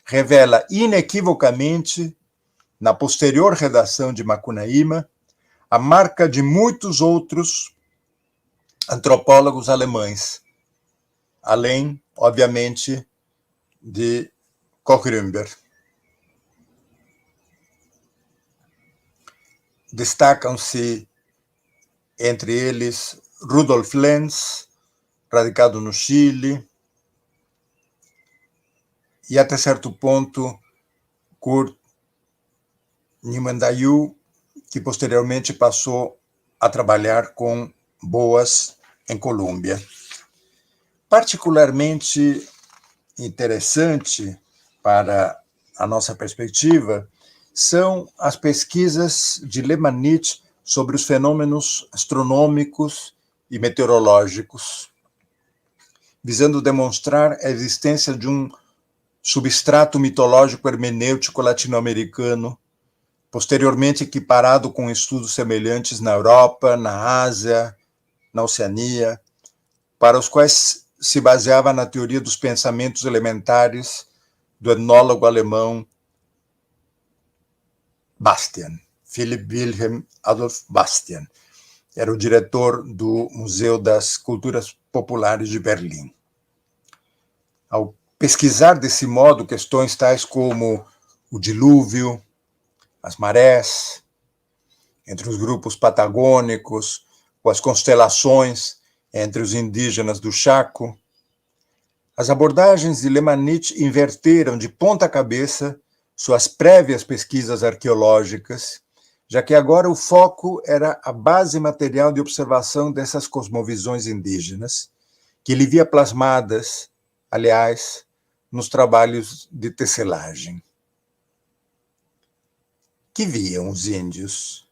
revela inequivocamente, na posterior redação de Macunaíma, a marca de muitos outros antropólogos alemães, além, obviamente, de Koch-Grünberg. Destacam-se, entre eles, Rudolf Lenz, radicado no Chile, e até certo ponto, Kurt Nimandayu, que posteriormente passou a trabalhar com Boas em Colômbia. Particularmente interessante para a nossa perspectiva são as pesquisas de Lemannitch sobre os fenômenos astronômicos e meteorológicos, visando demonstrar a existência de um substrato mitológico hermenêutico latino-americano, posteriormente equiparado com estudos semelhantes na Europa, na Ásia, na Oceania, para os quais se baseava na teoria dos pensamentos elementares do etnólogo alemão Bastian, Philipp Wilhelm Adolf Bastian. Era o diretor do Museu das Culturas Populares de Berlim. Ao pesquisar desse modo questões tais como o dilúvio, as marés, entre os grupos patagônicos, ou as constelações entre os indígenas do Chaco, as abordagens de Lemannitch inverteram de ponta cabeça suas prévias pesquisas arqueológicas, já que agora o foco era a base material de observação dessas cosmovisões indígenas, que ele via plasmadas, aliás, nos trabalhos de tecelagem. Que viam os índios?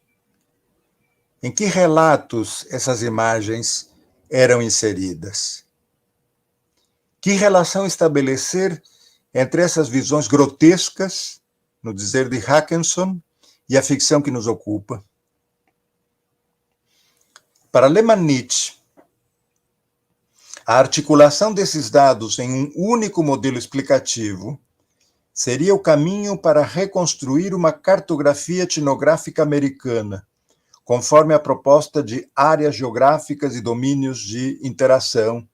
Em que relatos essas imagens eram inseridas? Que relação estabelecer entre essas visões grotescas, no dizer de Hackenson, e a ficção que nos ocupa? Para Lemannitch, a articulação desses dados em um único modelo explicativo seria o caminho para reconstruir uma cartografia etnográfica americana, conforme a proposta de áreas geográficas e domínios de interação,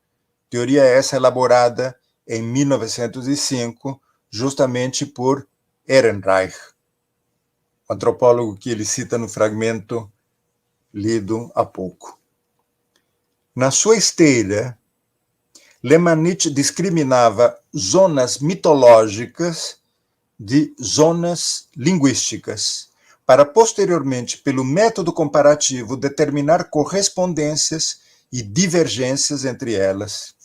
teoria essa elaborada em 1905, justamente por Ehrenreich, o antropólogo que ele cita no fragmento lido há pouco. Na sua esteira, Lemannitch discriminava zonas mitológicas de zonas linguísticas, para posteriormente, pelo método comparativo, determinar correspondências e divergências entre elas.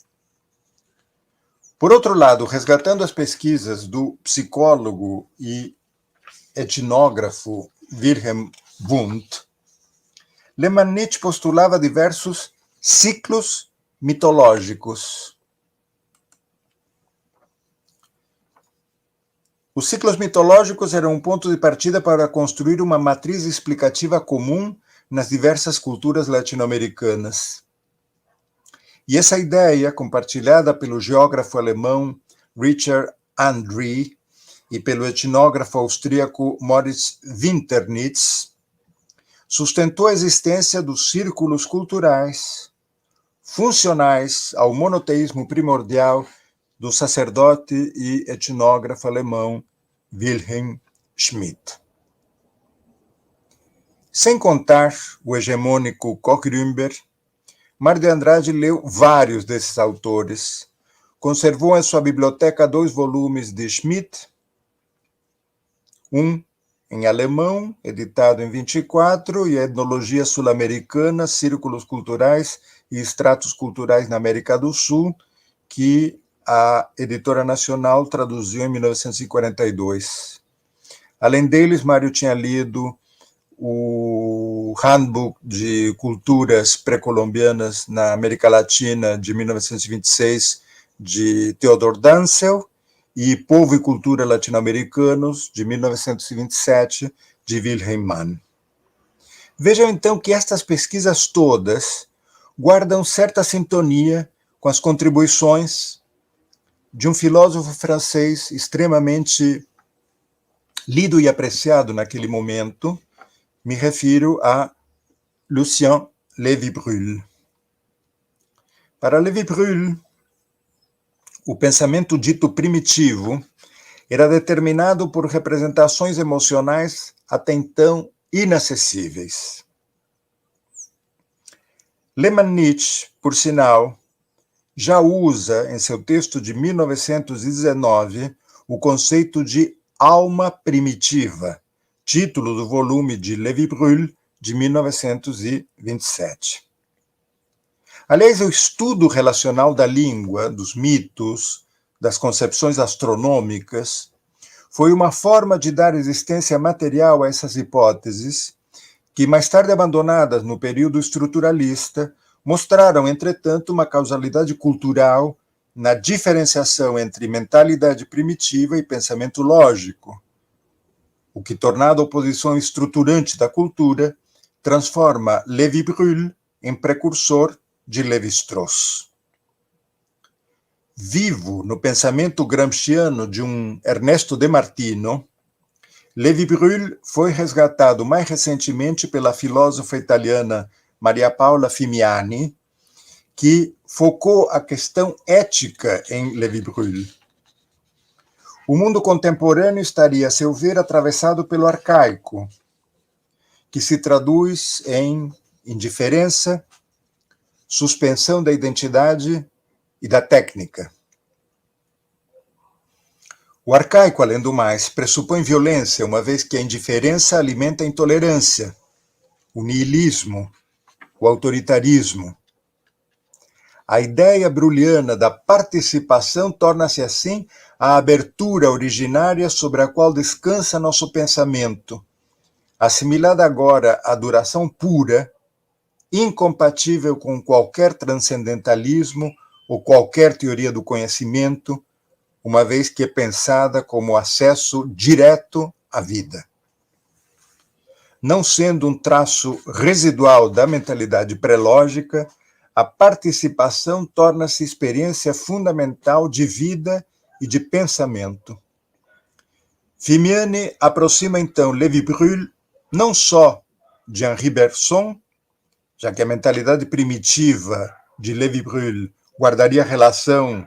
Por outro lado, resgatando as pesquisas do psicólogo e etnógrafo Wilhelm Wundt, Lemannitch postulava diversos ciclos mitológicos. Os ciclos mitológicos eram um ponto de partida para construir uma matriz explicativa comum nas diversas culturas latino-americanas. E essa ideia, compartilhada pelo geógrafo alemão Richard Andree e pelo etnógrafo austríaco Moritz Winternitz, sustentou a existência dos círculos culturais funcionais ao monoteísmo primordial do sacerdote e etnógrafo alemão Wilhelm Schmidt. Sem contar o hegemônico Koch-Grünberg, Mário de Andrade leu vários desses autores, conservou em sua biblioteca 2 volumes de Schmidt, um em alemão, editado em 24, e a Etnologia Sul-Americana, Círculos Culturais e Estratos Culturais na América do Sul, que a Editora Nacional traduziu em 1942. Além deles, Mário tinha lido o Handbuch de Culturas Pré-Colombianas na América Latina, de 1926, de Theodor Danzel, e Povo e Cultura Latino-Americanos, de 1927, de Wilhelm Mann. Vejam, então, que estas pesquisas todas guardam certa sintonia com as contribuições de um filósofo francês extremamente lido e apreciado naquele momento. Me refiro a Lucien Lévy-Bruhl. Para Lévy-Bruhl, o pensamento dito primitivo era determinado por representações emocionais até então inacessíveis. Lehmann-Nietzsche, por sinal, já usa em seu texto de 1919 o conceito de alma primitiva, título do volume de Lévy-Bruhl de 1927. Aliás, o estudo relacional da língua, dos mitos, das concepções astronômicas, foi uma forma de dar existência material a essas hipóteses, que, mais tarde abandonadas no período estruturalista, mostraram, entretanto, uma causalidade cultural na diferenciação entre mentalidade primitiva e pensamento lógico, o que, tornado a oposição estruturante da cultura, transforma Lévy-Bruhl em precursor de Lévi-Strauss. Vivo no pensamento gramsciano de um Ernesto De Martino, Lévy-Bruhl foi resgatado mais recentemente pela filósofa italiana Maria Paula Fimiani, que focou a questão ética em Lévy-Bruhl. O mundo contemporâneo estaria, a seu ver, atravessado pelo arcaico, que se traduz em indiferença, suspensão da identidade e da técnica. O arcaico, além do mais, pressupõe violência, uma vez que a indiferença alimenta a intolerância, o niilismo, o autoritarismo. A ideia brulliana da participação torna-se, assim, a abertura originária sobre a qual descansa nosso pensamento, assimilada agora à duração pura, incompatível com qualquer transcendentalismo ou qualquer teoria do conhecimento, uma vez que é pensada como acesso direto à vida. Não sendo um traço residual da mentalidade pré-lógica, a participação torna-se experiência fundamental de vida e de pensamento. Fimiani aproxima então Lévy-Bruhl não só de Henri Bergson, já que a mentalidade primitiva de Lévy-Bruhl guardaria relação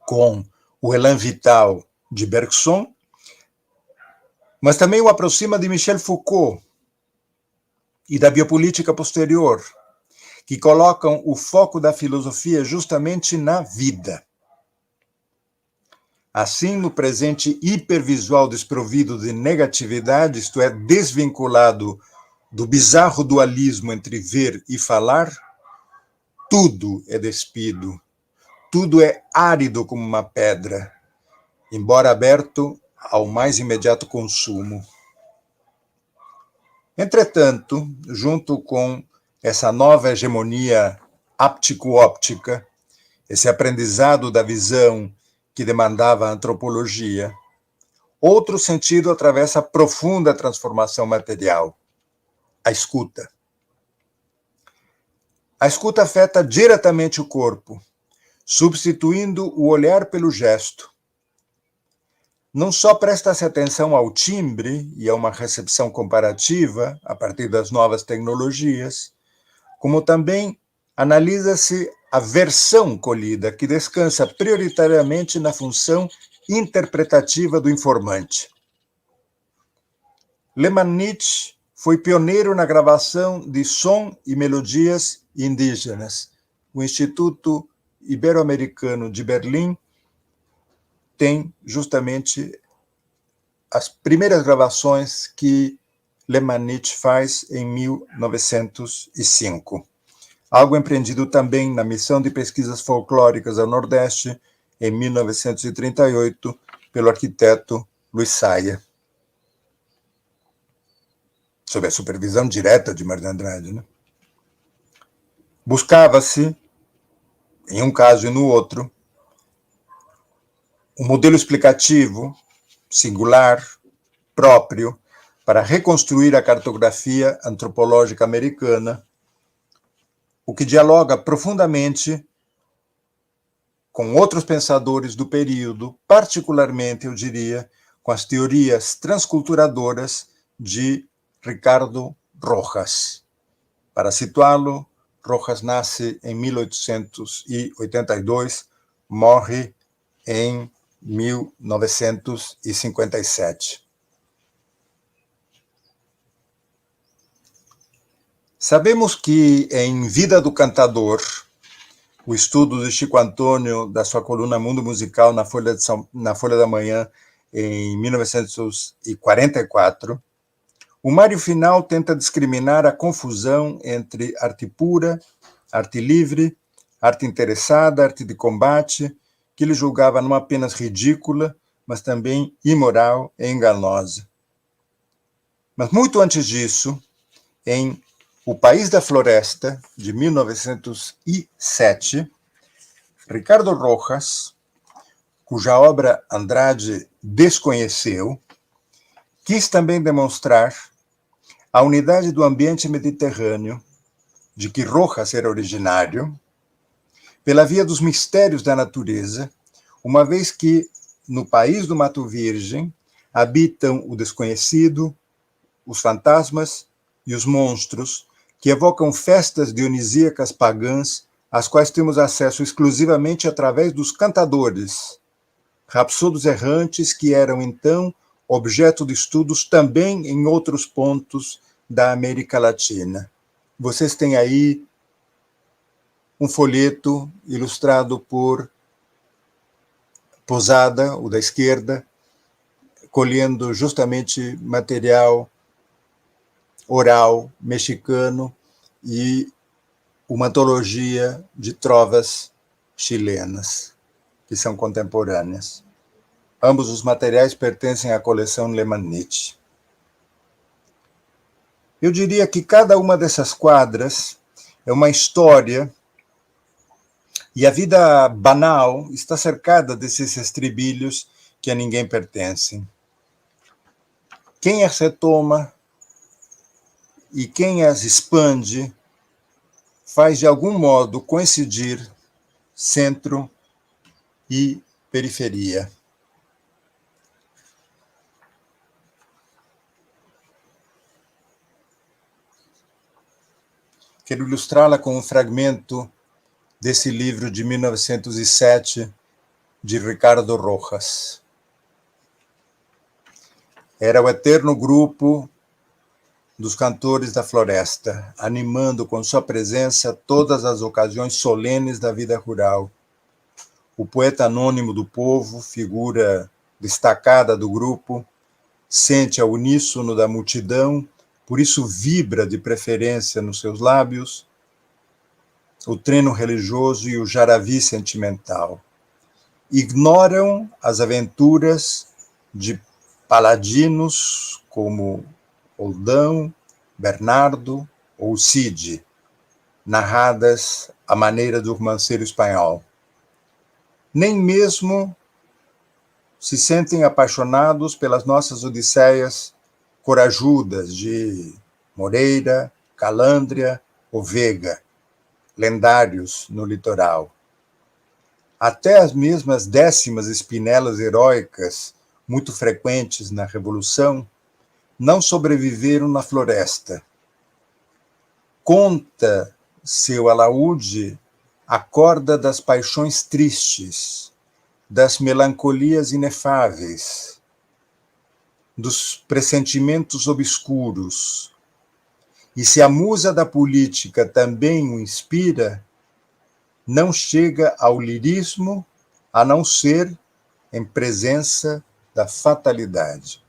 com o elan vital de Bergson, mas também o aproxima de Michel Foucault e da biopolítica posterior, que colocam o foco da filosofia justamente na vida. Assim, no presente hipervisual desprovido de negatividade, isto é, desvinculado do bizarro dualismo entre ver e falar, tudo é despido, tudo é árido como uma pedra, embora aberto ao mais imediato consumo. Entretanto, junto com essa nova hegemonia áptico-óptica, esse aprendizado da visão que demandava a antropologia. Outro sentido atravessa a profunda transformação material, a escuta. A escuta afeta diretamente o corpo, substituindo o olhar pelo gesto. Não só presta-se atenção ao timbre e a uma recepção comparativa a partir das novas tecnologias, como também analisa-se a versão colhida, que descansa prioritariamente na função interpretativa do informante. Lemannitz foi pioneiro na gravação de som e melodias indígenas. O Instituto Ibero-Americano de Berlim tem justamente as primeiras gravações que Lemannitz faz em 1905. Algo empreendido também na Missão de Pesquisas Folclóricas ao Nordeste, em 1938, pelo arquiteto Luiz Saia, sob a supervisão direta de Mário de Andrade, né? Buscava-se, em um caso e no outro, um modelo explicativo, singular, próprio, para reconstruir a cartografia antropológica americana, o que dialoga profundamente com outros pensadores do período, particularmente, eu diria, com as teorias transculturadoras de Ricardo Rojas. Para situá-lo, Rojas nasce em 1882, morre em 1957. Sabemos que em Vida do Cantador, o estudo de Chico Antônio da sua coluna Mundo Musical na Folha da Manhã, em 1944, o Mário Final tenta discriminar a confusão entre arte pura, arte livre, arte interessada, arte de combate, que ele julgava não apenas ridícula, mas também imoral e enganosa. Mas muito antes disso, em O País da Floresta, de 1907, Ricardo Rojas, cuja obra Andrade desconheceu, quis também demonstrar a unidade do ambiente mediterrâneo, de que Rojas era originário, pela via dos mistérios da natureza, uma vez que, no país do Mato Virgem, habitam o desconhecido, os fantasmas e os monstros, que evocam festas dionisíacas pagãs, às quais temos acesso exclusivamente através dos cantadores, rapsodos errantes que eram, então, objeto de estudos também em outros pontos da América Latina. Vocês têm aí um folheto ilustrado por Posada, o da esquerda, colhendo justamente material oral mexicano e uma antologia de trovas chilenas, que são contemporâneas. Ambos os materiais pertencem à coleção Lemannitz. Eu diria que cada uma dessas quadras é uma história, e a vida banal está cercada desses estribilhos que a ninguém pertencem. Quem as retoma e quem as expande faz de algum modo coincidir centro e periferia. Quero ilustrá-la com um fragmento desse livro de 1907, de Ricardo Rojas. Era o eterno grupo dos cantores da floresta, animando com sua presença todas as ocasiões solenes da vida rural. O poeta anônimo do povo, figura destacada do grupo, sente ao uníssono da multidão, por isso vibra de preferência nos seus lábios o treno religioso e o jaravi sentimental. Ignoram as aventuras de paladinos como Oldão, Bernardo ou Cid, narradas à maneira do romanceiro espanhol. Nem mesmo se sentem apaixonados pelas nossas odisseias corajudas de Moreira, Calandria ou Vega, lendários no litoral. Até as mesmas 10ª espinelas heróicas, muito frequentes na Revolução, não sobreviveram na floresta. Conta seu alaúde a corda das paixões tristes, das melancolias inefáveis, dos pressentimentos obscuros. E se a musa da política também o inspira, não chega ao lirismo a não ser em presença da fatalidade.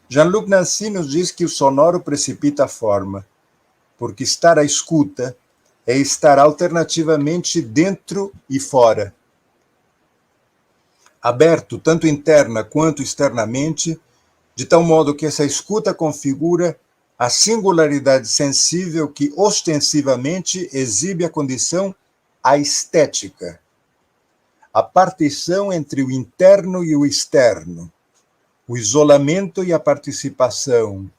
Jean-Luc Nancy nos diz que o sonoro precipita a forma, porque estar à escuta é estar alternativamente dentro e fora, aberto tanto interna quanto externamente, de tal modo que essa escuta configura a singularidade sensível que ostensivamente exibe a condição aestética, a partição entre o interno e o externo, o isolamento e a participação,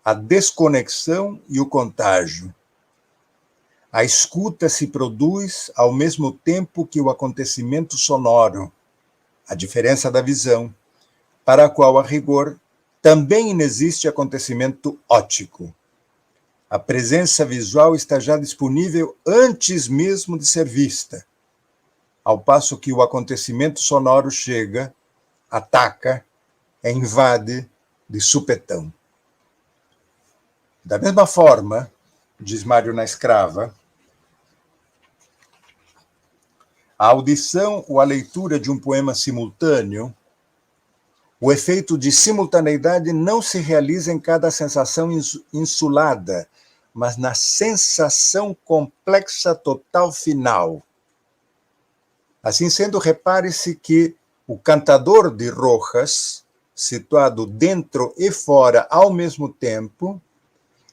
a desconexão e o contágio. A escuta se produz ao mesmo tempo que o acontecimento sonoro, a diferença da visão, para a qual, a rigor, também inexiste acontecimento óptico. A presença visual está já disponível antes mesmo de ser vista, ao passo que o acontecimento sonoro chega, ataca, invade de supetão. Da mesma forma, diz Mário na Escrava, a audição ou a leitura de um poema simultâneo, o efeito de simultaneidade não se realiza em cada sensação insulada, mas na sensação complexa total final. Assim sendo, repare-se que o cantador de Rojas, situado dentro e fora ao mesmo tempo,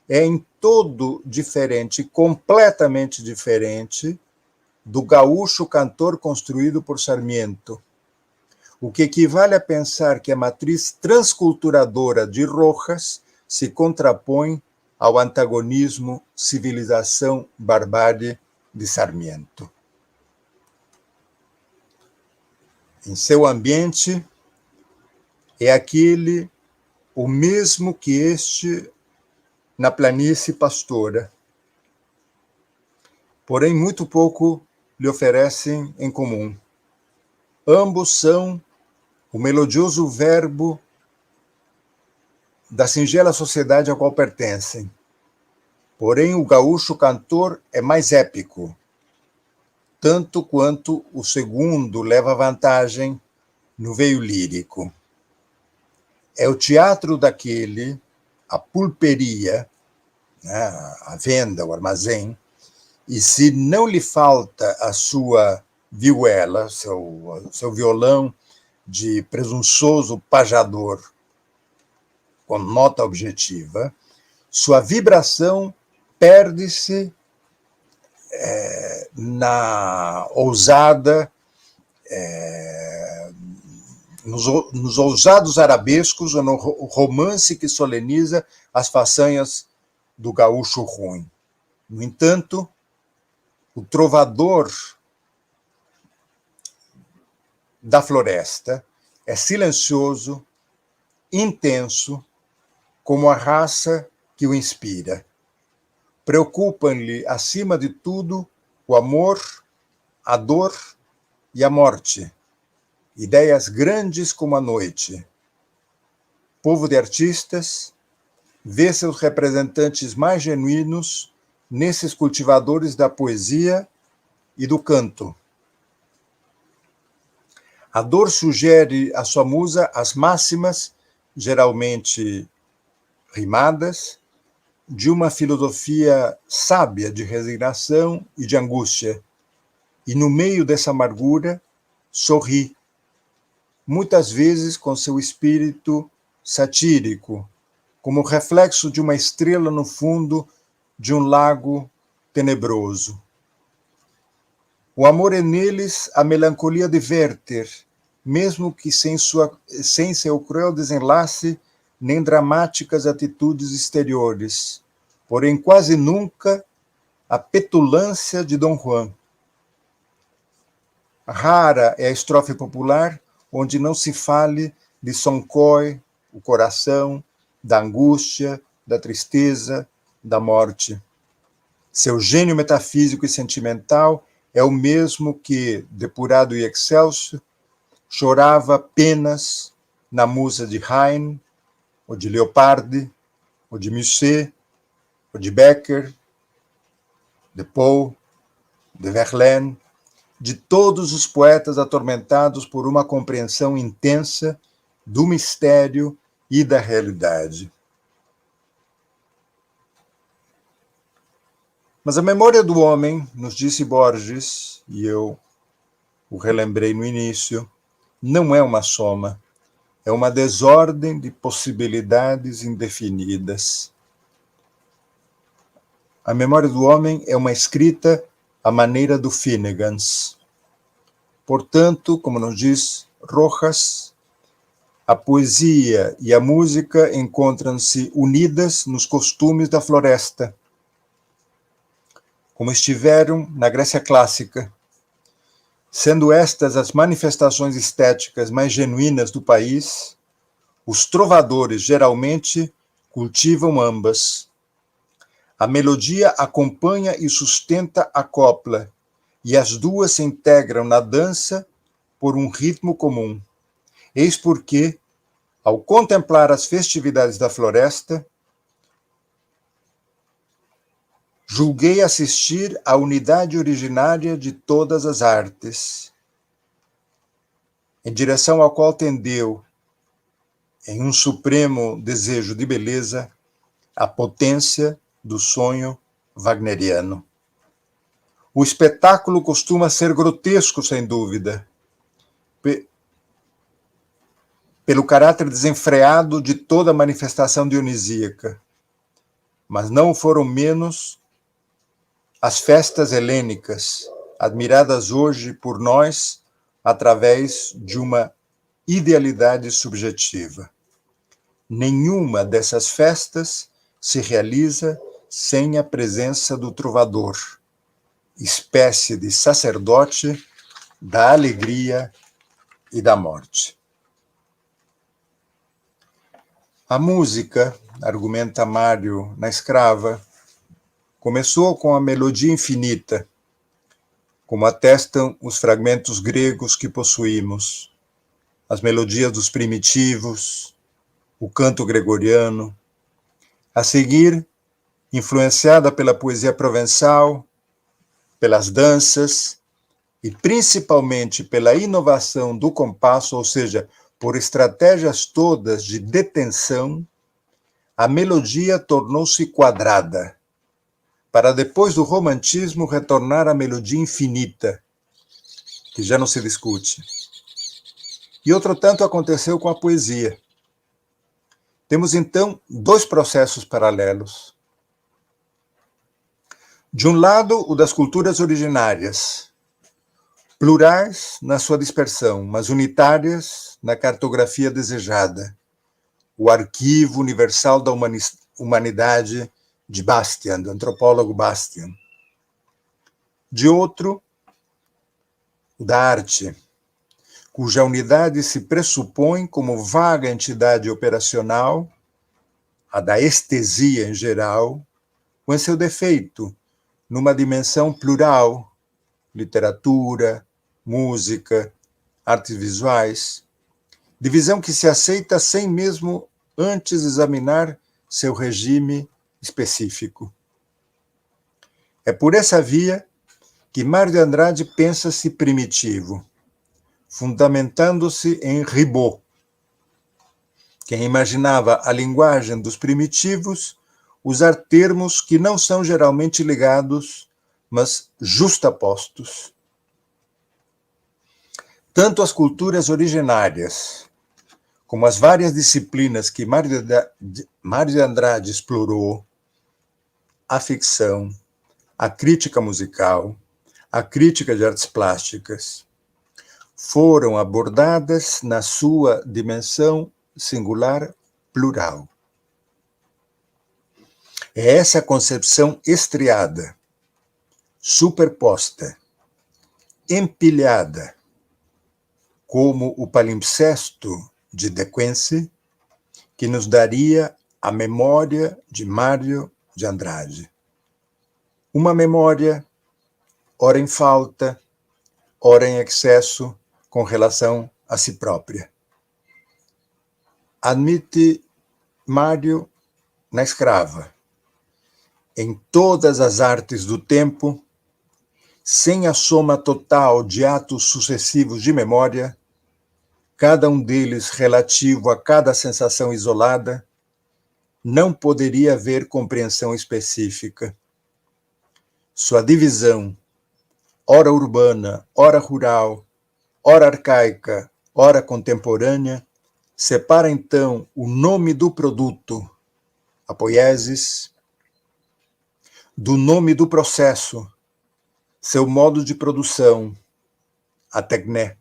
é em todo diferente, completamente diferente, do gaúcho cantor construído por Sarmiento, o que equivale a pensar que a matriz transculturadora de Rojas se contrapõe ao antagonismo civilização-barbárie de Sarmiento. Em seu ambiente, é aquele o mesmo que este na planície pastora, porém muito pouco lhe oferecem em comum. Ambos são o melodioso verbo da singela sociedade a qual pertencem. Porém, o gaúcho cantor é mais épico, tanto quanto o segundo leva vantagem no veio lírico. É o teatro daquele, a pulperia, né, a venda, o armazém, e se não lhe falta a sua vihuela, seu violão de presunçoso pajador com nota objetiva, sua vibração perde-se na ousada, nos ousados arabescos ou no romance que soleniza as façanhas do gaúcho ruim. No entanto, o trovador da floresta é silencioso, intenso, como a raça que o inspira. Preocupam-lhe, acima de tudo, o amor, a dor e a morte, ideias grandes como a noite. Povo de artistas, vê seus representantes mais genuínos nesses cultivadores da poesia e do canto. A dor sugere à sua musa as máximas, geralmente rimadas, de uma filosofia sábia de resignação e de angústia. E no meio dessa amargura, sorri, muitas vezes com seu espírito satírico, como reflexo de uma estrela no fundo de um lago tenebroso. O amor é neles a melancolia de Werther, mesmo que sem seu cruel desenlace nem dramáticas atitudes exteriores, porém quase nunca a petulância de Dom Juan. Rara é a estrofe popular onde não se fale de Soncoy, o coração, da angústia, da tristeza, da morte. Seu gênio metafísico e sentimental é o mesmo que, depurado e excelso, chorava penas na musa de Heine, ou de Leopardi, ou de Musset, ou de Becker, de Poe, de Verlaine, de todos os poetas atormentados por uma compreensão intensa do mistério e da realidade. Mas a memória do homem, nos disse Borges, e eu o relembrei no início, não é uma soma, é uma desordem de possibilidades indefinidas. A memória do homem é uma escrita à maneira do Finnegans. Portanto, como nos diz Rojas, a poesia e a música encontram-se unidas nos costumes da floresta, como estiveram na Grécia clássica, sendo estas as manifestações estéticas mais genuínas do país. Os trovadores geralmente cultivam ambas. A melodia acompanha e sustenta a copla, e as duas se integram na dança por um ritmo comum. Eis porque, ao contemplar as festividades da floresta, julguei assistir à unidade originária de todas as artes, em direção ao qual tendeu, em um supremo desejo de beleza, a potência do sonho wagneriano. O espetáculo costuma ser grotesco, sem dúvida, pelo caráter desenfreado de toda manifestação dionisíaca, mas não foram menos as festas helênicas, admiradas hoje por nós através de uma idealidade subjetiva. Nenhuma dessas festas se realiza sem a presença do trovador, espécie de sacerdote da alegria e da morte. A música, argumenta Mário na Escrava, começou com a melodia infinita, como atestam os fragmentos gregos que possuímos, as melodias dos primitivos, o canto gregoriano. A seguir, influenciada pela poesia provençal, pelas danças e principalmente pela inovação do compasso, ou seja, por estratégias todas de detenção, a melodia tornou-se quadrada, para depois do romantismo retornar à melodia infinita, que já não se discute. E outro tanto aconteceu com a poesia. Temos então dois processos paralelos. De um lado, o das culturas originárias, plurais na sua dispersão, mas unitárias na cartografia desejada, o arquivo universal da humanidade de Bastian, do antropólogo Bastian. De outro, o da arte, cuja unidade se pressupõe como vaga entidade operacional, a da estesia em geral, ou em seu defeito, numa dimensão plural, literatura, música, artes visuais, divisão que se aceita sem mesmo antes examinar seu regime específico. É por essa via que Mário de Andrade pensa-se primitivo, fundamentando-se em Ribot, quem imaginava a linguagem dos primitivos usar termos que não são geralmente ligados, mas justapostos. Tanto as culturas originárias, como as várias disciplinas que Mário de Andrade explorou, a ficção, a crítica musical, a crítica de artes plásticas, foram abordadas na sua dimensão singular plural. É essa concepção estriada, superposta, empilhada, como o palimpsesto de De Quincey, que nos daria a memória de Mário de Andrade. Uma memória, ora em falta, ora em excesso, com relação a si própria. Admite Mário na escrava, em todas as artes do tempo, sem a soma total de atos sucessivos de memória, cada um deles relativo a cada sensação isolada, não poderia haver compreensão específica. Sua divisão, ora urbana, ora rural, ora arcaica, ora contemporânea, separa então o nome do produto, a poiesis, do nome do processo, seu modo de produção, a tecné.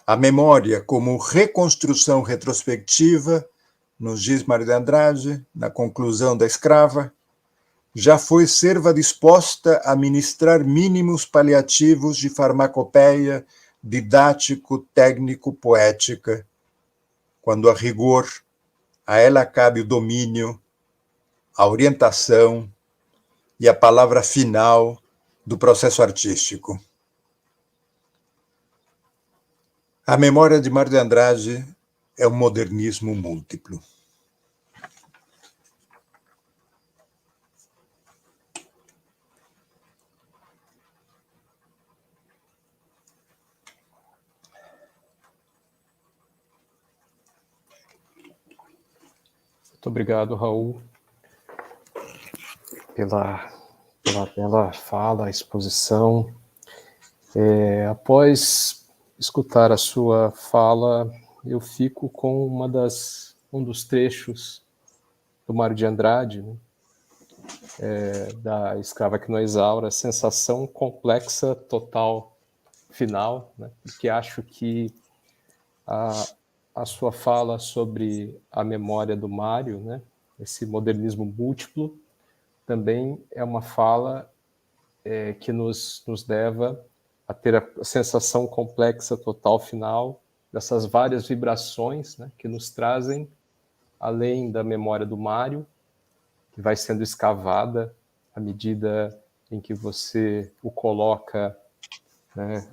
A memória como reconstrução retrospectiva, nos diz Mário de Andrade, na conclusão da Escrava, já foi serva disposta a ministrar mínimos paliativos de farmacopeia didático-técnico-poética, quando a rigor a ela cabe o domínio, a orientação e a palavra final do processo artístico. A memória de Mário de Andrade é um modernismo múltiplo. Muito obrigado, Raul, pela bela fala, exposição. Após escutar a sua fala, eu fico com um dos trechos do Mário de Andrade, né? Da Escrava que não exaura, sensação complexa, total, final, né? Porque acho que a sua fala sobre a memória do Mário, né? Esse modernismo múltiplo, também é uma fala que nos leva a ter a sensação complexa, total, final, dessas várias vibrações, né, que nos trazem, além da memória do Mário, que vai sendo escavada à medida em que você o coloca, né,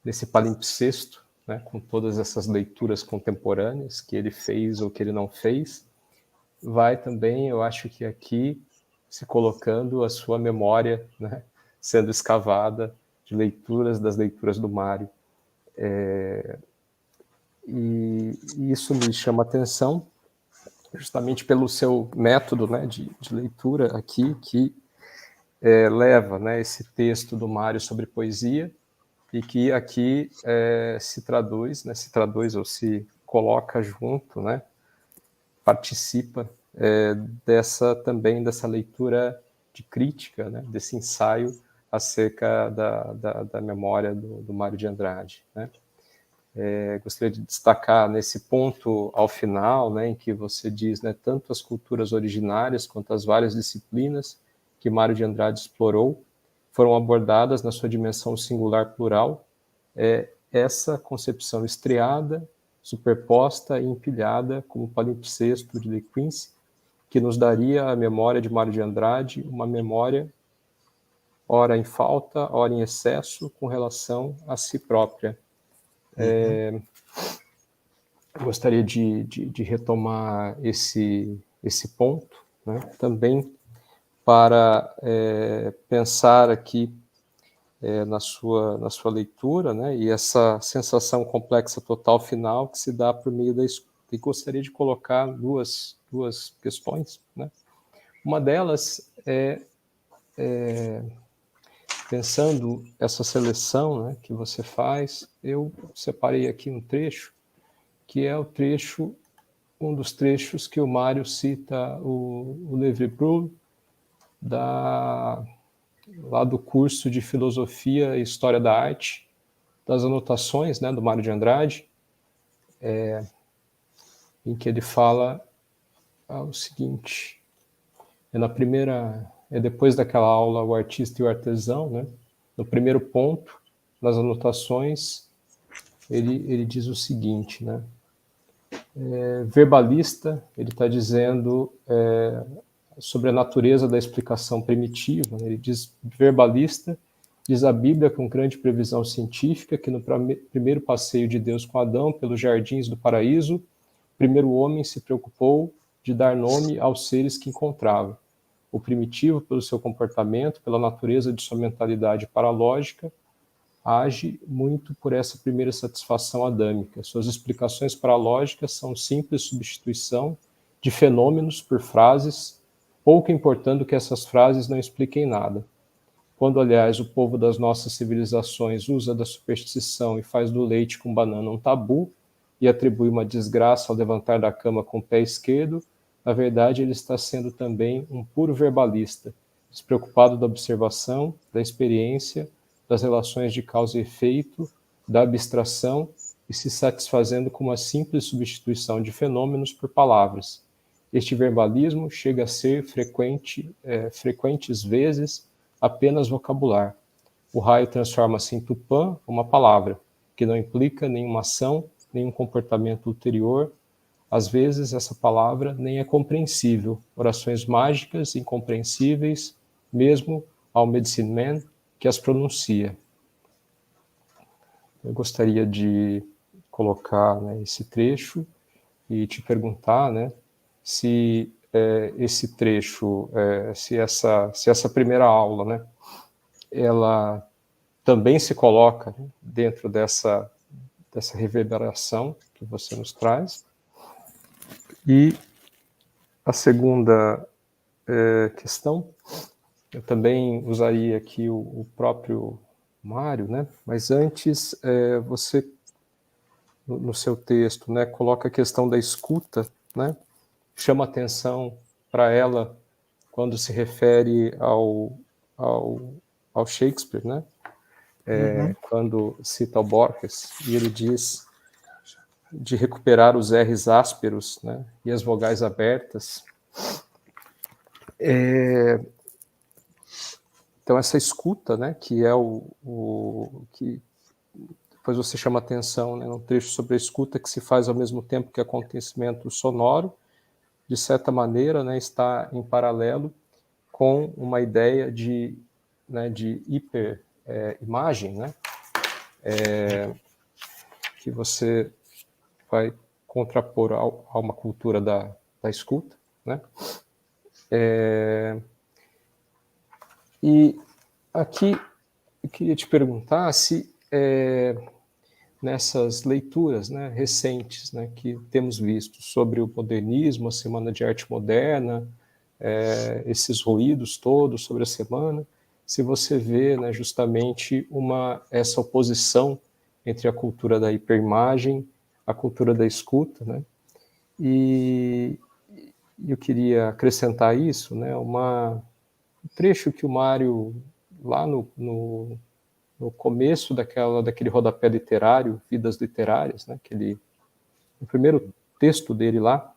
nesse palimpsesto, né, com todas essas leituras contemporâneas que ele fez ou que ele não fez, vai também, eu acho que aqui, se colocando a sua memória, né, sendo escavada de leituras, das leituras do Mário. E isso me chama a atenção, justamente pelo seu método, né, de leitura aqui, que leva, né, esse texto do Mário sobre poesia, e que aqui se traduz ou se coloca junto, né, participa também dessa leitura de crítica, né, desse ensaio acerca da memória do Mário de Andrade, né. Gostaria de destacar nesse ponto ao final, né, em que você diz, né, tanto as culturas originárias quanto as várias disciplinas que Mário de Andrade explorou foram abordadas na sua dimensão singular plural, essa concepção estriada, superposta e empilhada como palimpsesto de De Quincey, que nos daria a memória de Mário de Andrade, uma memória ora em falta, ora em excesso, com relação a si própria. Gostaria de retomar esse ponto, né, também para pensar aqui na sua leitura, né, e essa sensação complexa total final que se dá por meio da escuta. E gostaria de colocar duas questões, né. Uma delas pensando essa seleção, né, que você faz, eu separei aqui um trecho, que é o trecho um dos trechos que o Mário cita o Levy-Bruhl, lá do curso de Filosofia e História da Arte, das anotações, né, do Mário de Andrade, em que ele fala o seguinte, depois daquela aula, o artista e o artesão, né, no primeiro ponto, nas anotações, ele diz o seguinte, né, verbalista, ele está dizendo sobre a natureza da explicação primitiva, né? Ele diz, verbalista, diz a Bíblia com grande previsão científica que no primeiro passeio de Deus com Adão pelos jardins do paraíso, o primeiro homem se preocupou de dar nome aos seres que encontrava. O primitivo, pelo seu comportamento, pela natureza de sua mentalidade paralógica, age muito por essa primeira satisfação adâmica. Suas explicações paralógicas são simples substituição de fenômenos por frases, pouco importando que essas frases não expliquem nada. Quando, aliás, o povo das nossas civilizações usa da superstição e faz do leite com banana um tabu e atribui uma desgraça ao levantar da cama com o pé esquerdo, na verdade ele está sendo também um puro verbalista, despreocupado da observação, da experiência, das relações de causa e efeito, da abstração e se satisfazendo com uma simples substituição de fenômenos por palavras. Este verbalismo chega a ser frequentes vezes apenas vocabular. O raio transforma-se em tupã, uma palavra, que não implica nenhuma ação, nenhum comportamento ulterior. Às vezes essa palavra nem é compreensível. Orações mágicas, incompreensíveis, mesmo ao medicine man que as pronuncia. Eu gostaria de colocar, né, esse trecho e te perguntar, né, se esse trecho, se essa primeira aula, né, ela também se coloca, né, dentro dessa reverberação que você nos traz. E a segunda questão, eu também usaria aqui o próprio Mário, né? Mas antes, você, no seu texto, né, coloca a questão da escuta, né? Chama atenção para ela quando se refere ao Shakespeare, né? Quando cita o Borges, e ele diz de recuperar os R's ásperos, né, e as vogais abertas. Então, essa escuta, né, que é que depois você chama atenção, né, um trecho sobre a escuta que se faz ao mesmo tempo que acontecimento sonoro, de certa maneira, né, está em paralelo com uma ideia de hiperimagem, né, que você vai contrapor a uma cultura da escuta, né? E aqui eu queria te perguntar se nessas leituras, né, recentes, né, que temos visto sobre o modernismo, a Semana de Arte Moderna, esses ruídos todos sobre a semana, se você vê, né, justamente essa oposição entre a cultura da hiperimagem, a cultura da escuta, né? E eu queria acrescentar isso, né, um trecho que o Mário, lá no começo daquele rodapé literário, Vidas Literárias, né, no primeiro texto dele lá,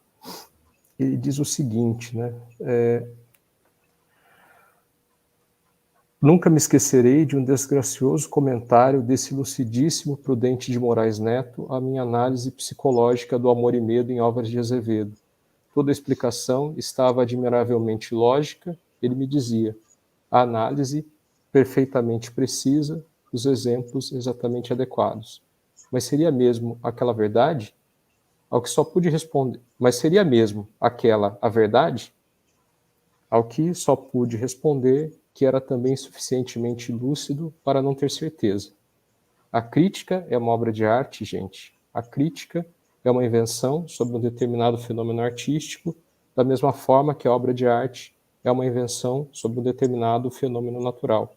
ele diz o seguinte, né, nunca me esquecerei de um desgracioso comentário desse lucidíssimo Prudente de Moraes Neto à minha análise psicológica do Amor e Medo em Álvares de Azevedo. Toda a explicação estava admiravelmente lógica, ele me dizia, a análise perfeitamente precisa, os exemplos exatamente adequados. Mas seria mesmo aquela verdade? Ao que só pude responder, mas seria mesmo aquela a verdade? Ao que só pude responder que era também suficientemente lúcido para não ter certeza. A crítica é uma obra de arte, gente. A crítica é uma invenção sobre um determinado fenômeno artístico, da mesma forma que a obra de arte é uma invenção sobre um determinado fenômeno natural.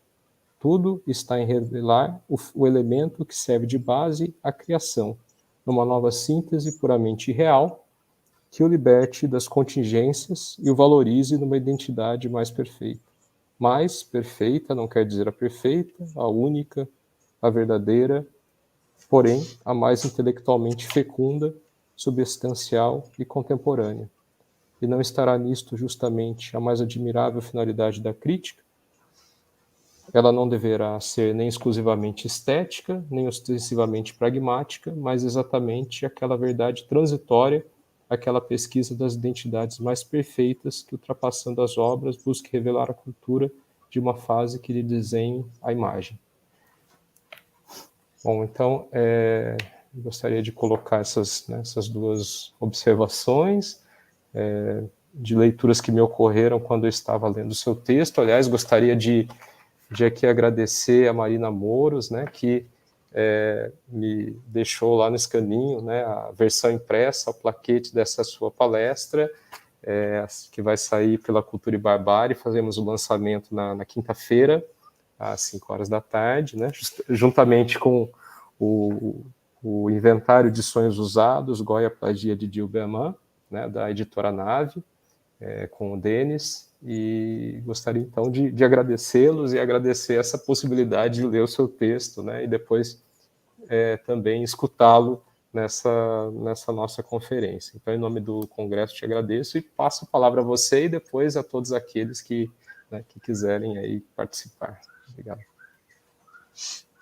Tudo está em revelar o elemento que serve de base à criação, numa nova síntese puramente real, que o liberte das contingências e o valorize numa identidade mais perfeita. Mais perfeita não quer dizer a perfeita, a única, a verdadeira, porém a mais intelectualmente fecunda, substancial e contemporânea. E não estará nisto justamente a mais admirável finalidade da crítica? Ela não deverá ser nem exclusivamente estética, nem ostensivamente pragmática, mas exatamente aquela verdade transitória, aquela pesquisa das identidades mais perfeitas que, ultrapassando as obras, busque revelar a cultura de uma fase que lhe desenhe a imagem. Bom, então, gostaria de colocar essas duas observações, de leituras que me ocorreram quando eu estava lendo o seu texto. Aliás, gostaria de aqui agradecer a Marina Moros, né, que me deixou lá no escaninho, né, a versão impressa, o plaquete dessa sua palestra, que vai sair pela Cultura e Barbárie. Fazemos o lançamento na quinta-feira, às 5 horas da tarde, né, juntamente com o Inventário de Sonhos Usados, Goya Plagia de Dilberman, né, da editora Nave, com o Denis, e gostaria então de agradecê-los e agradecer essa possibilidade de ler o seu texto, né, e depois também escutá-lo nessa nossa conferência. Então, em nome do Congresso, te agradeço e passo a palavra a você e depois a todos aqueles que quiserem aí participar. Obrigado.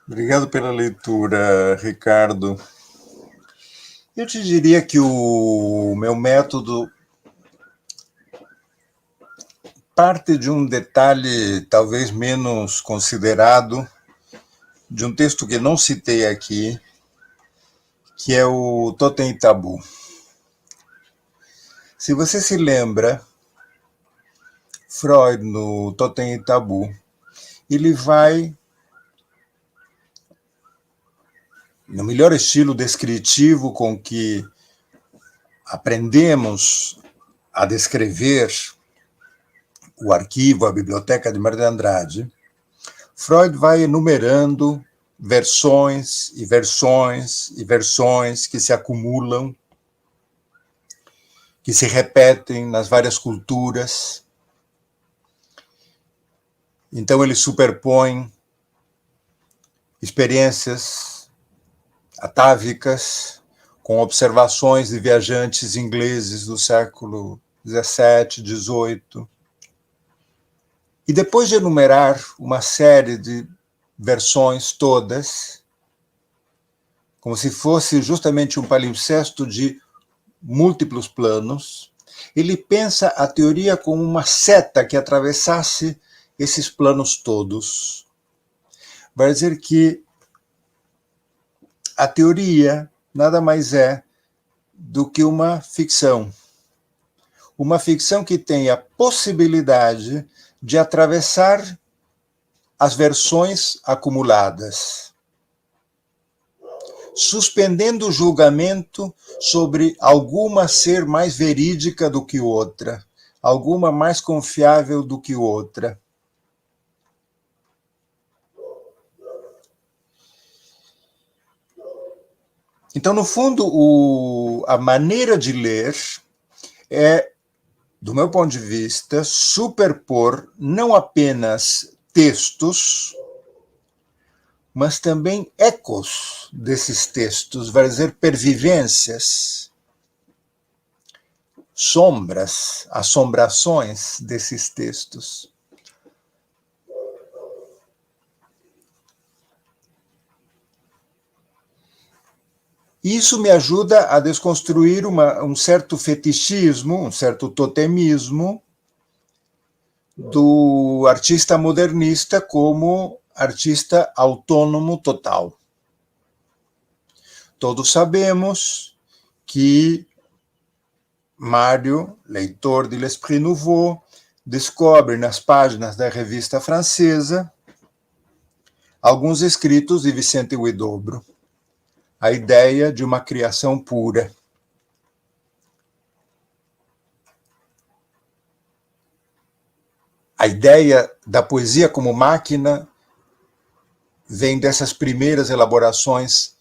Obrigado pela leitura, Ricardo. Eu te diria que o meu método parte de um detalhe talvez menos considerado, de um texto que não citei aqui, que é o Totem e Tabu. Se você se lembra, Freud, no Totem e Tabu, ele vai, no melhor estilo descritivo com que aprendemos a descrever o arquivo, a biblioteca de Mário de Andrade, Freud vai enumerando versões e versões e versões que se acumulam, que se repetem nas várias culturas. Então ele superpõe experiências atávicas com observações de viajantes ingleses do século XVII, XVIII. E depois de enumerar uma série de versões todas, como se fosse justamente um palimpsesto de múltiplos planos, ele pensa a teoria como uma seta que atravessasse esses planos todos. Vai dizer que a teoria nada mais é do que uma ficção que tem a possibilidade de atravessar as versões acumuladas, suspendendo o julgamento sobre alguma ser mais verídica do que outra, alguma mais confiável do que outra. Então, no fundo, a maneira de ler é, do meu ponto de vista, superpor não apenas textos, mas também ecos desses textos, vai dizer pervivências, sombras, assombrações desses textos. Isso me ajuda a desconstruir um certo fetichismo, um certo totemismo do artista modernista como artista autônomo total. Todos sabemos que Mário, leitor de L'Esprit Nouveau, descobre nas páginas da revista francesa alguns escritos de Vicente Huidobro, a ideia de uma criação pura. A ideia da poesia como máquina vem dessas primeiras elaborações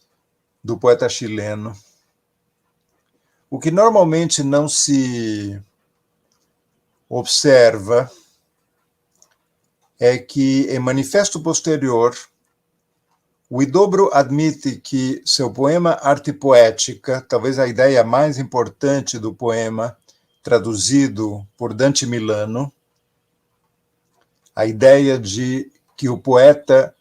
do poeta chileno. O que normalmente não se observa é que, em manifesto posterior, o Huidobro admite que seu poema Arte Poética, talvez a ideia mais importante do poema, traduzido por Dante Milano, a ideia de que o poeta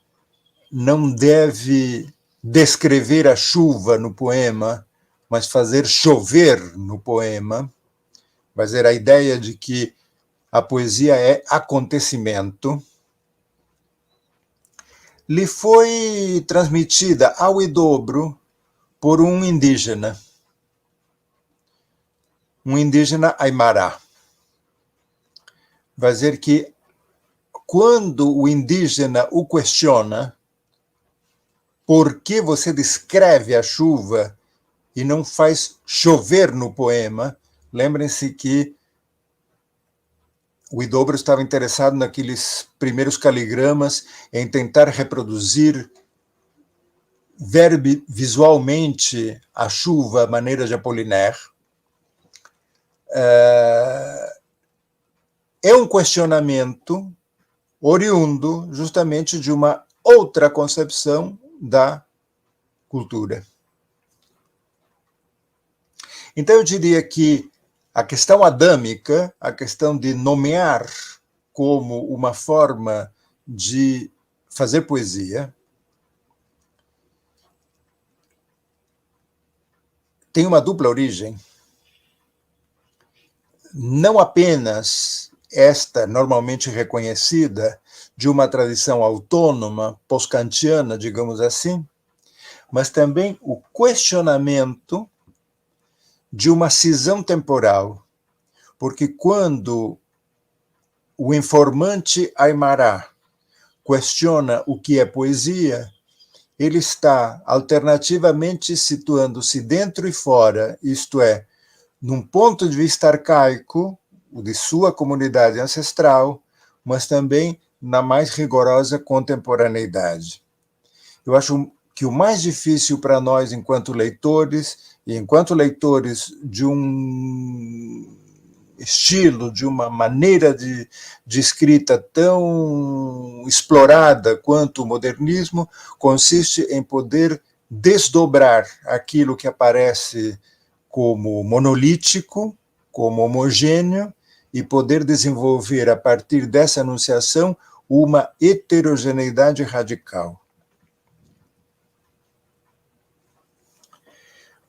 não deve descrever a chuva no poema, mas fazer chover no poema, vai dizer, a ideia de que a poesia é acontecimento, lhe foi transmitida ao Huidobro por um indígena Aymara. Vai dizer que quando o indígena o questiona, por que você descreve a chuva e não faz chover no poema, lembrem-se que o Huidobro estava interessado naqueles primeiros caligramas, em tentar reproduzir visualmente a chuva à maneira de Apollinaire. É um questionamento oriundo justamente de uma outra concepção da cultura. Então, eu diria que a questão adâmica, a questão de nomear como uma forma de fazer poesia, tem uma dupla origem. Não apenas esta, normalmente reconhecida, de uma tradição autônoma, pós-kantiana, digamos assim, mas também o questionamento de uma cisão temporal. Porque quando o informante Aymara questiona o que é poesia, ele está alternativamente situando-se dentro e fora, isto é, num ponto de vista arcaico, o de sua comunidade ancestral, mas também na mais rigorosa contemporaneidade. Eu acho que o mais difícil para nós, enquanto leitores, e enquanto leitores de um estilo, de uma maneira de escrita tão explorada quanto o modernismo, consiste em poder desdobrar aquilo que aparece como monolítico, como homogêneo, e poder desenvolver, a partir dessa anunciação, uma heterogeneidade radical.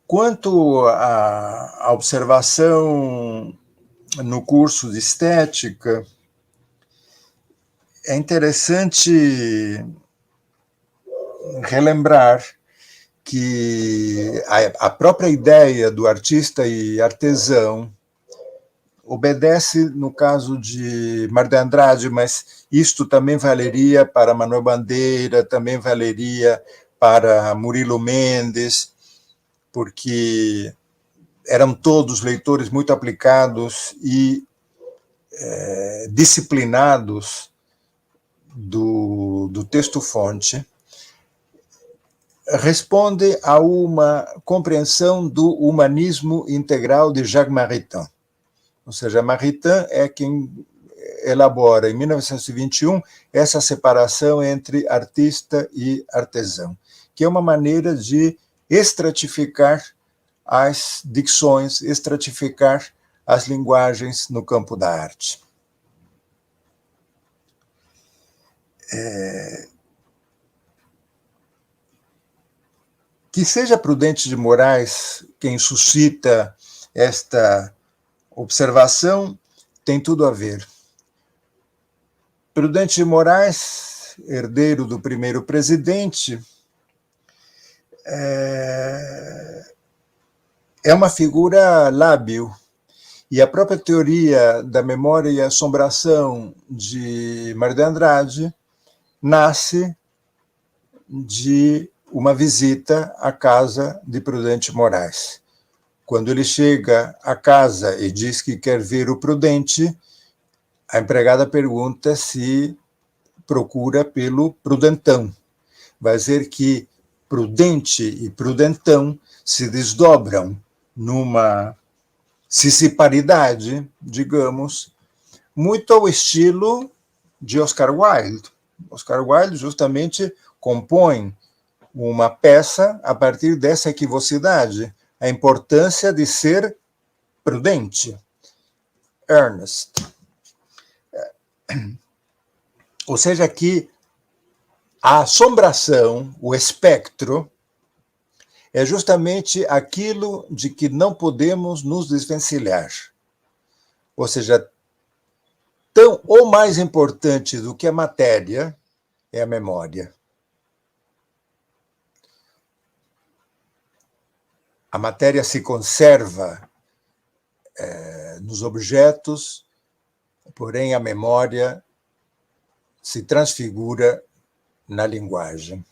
Quanto à observação no curso de estética, é interessante relembrar que a própria ideia do artista e artesão obedece, no caso de Mário de Andrade, mas isto também valeria para Manuel Bandeira, também valeria para Murilo Mendes, porque eram todos leitores muito aplicados e disciplinados do texto-fonte, responde a uma compreensão do humanismo integral de Jacques Maritain. Ou seja, Maritain é quem elabora, em 1921, essa separação entre artista e artesão, que é uma maneira de estratificar as dicções, estratificar as linguagens no campo da arte. Que seja Prudente de Moraes quem suscita esta observação, tem tudo a ver. Prudente de Moraes, herdeiro do primeiro presidente, é uma figura lábil, e a própria teoria da memória e assombração de Mário de Andrade nasce de uma visita à casa de Prudente Moraes. Quando ele chega à casa e diz que quer ver o Prudente, a empregada pergunta se procura pelo Prudentão. Vai dizer que Prudente e Prudentão se desdobram numa cisparidade, digamos, muito ao estilo de Oscar Wilde. Oscar Wilde justamente compõe uma peça a partir dessa equivocidade, a importância de ser prudente, earnest. Ou seja, que a assombração, o espectro, é justamente aquilo de que não podemos nos desvencilhar. Ou seja, tão ou mais importante do que a matéria é a memória. A matéria se conserva nos objetos, porém a memória se transfigura na linguagem.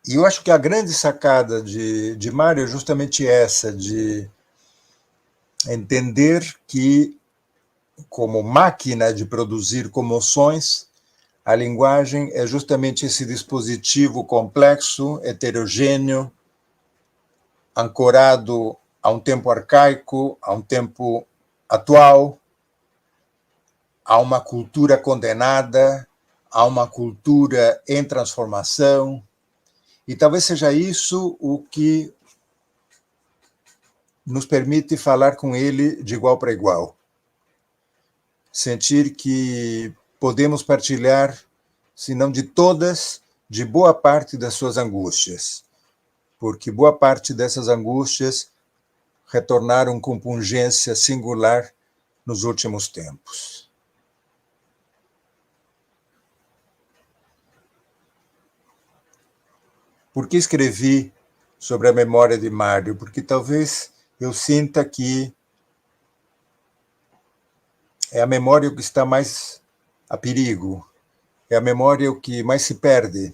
E eu acho que a grande sacada de Mário é justamente essa, de entender que, como máquina de produzir comoções, a linguagem é justamente esse dispositivo complexo, heterogêneo, ancorado a um tempo arcaico, a um tempo atual, a uma cultura condenada, a uma cultura em transformação. E talvez seja isso o que nos permite falar com ele de igual para igual. Sentir que podemos partilhar, se não de todas, de boa parte das suas angústias. Porque boa parte dessas angústias retornaram com pungência singular nos últimos tempos. Por que escrevi sobre a memória de Mário? Porque talvez eu sinta que é a memória o que está mais a perigo, é a memória o que mais se perde,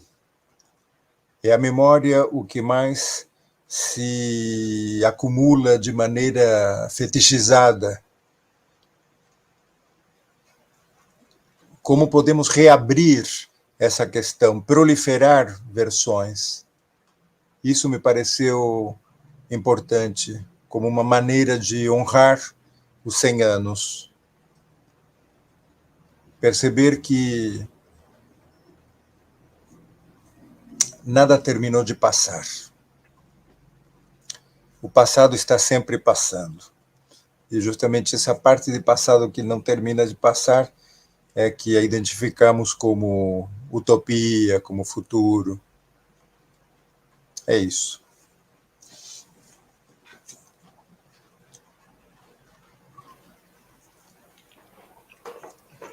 é a memória o que mais se acumula de maneira fetichizada. Como podemos reabrir essa questão, proliferar versões? Isso me pareceu importante, como uma maneira de honrar os 100 anos. Perceber que nada terminou de passar. O passado está sempre passando. E justamente essa parte de passado que não termina de passar é que a identificamos como utopia, como futuro. É isso.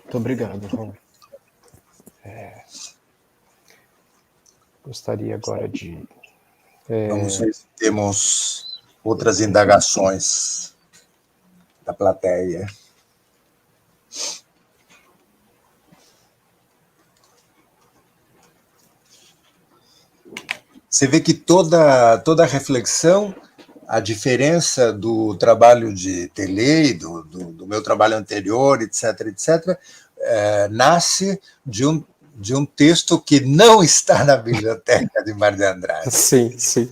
Muito obrigado, João. Gostaria agora de... Vamos ver se temos outras indagações da plateia. Você vê que toda reflexão, a diferença do trabalho de Tele, do meu trabalho anterior, etc., nasce de um texto que não está na biblioteca de Mário de Andrade. Sim, sim.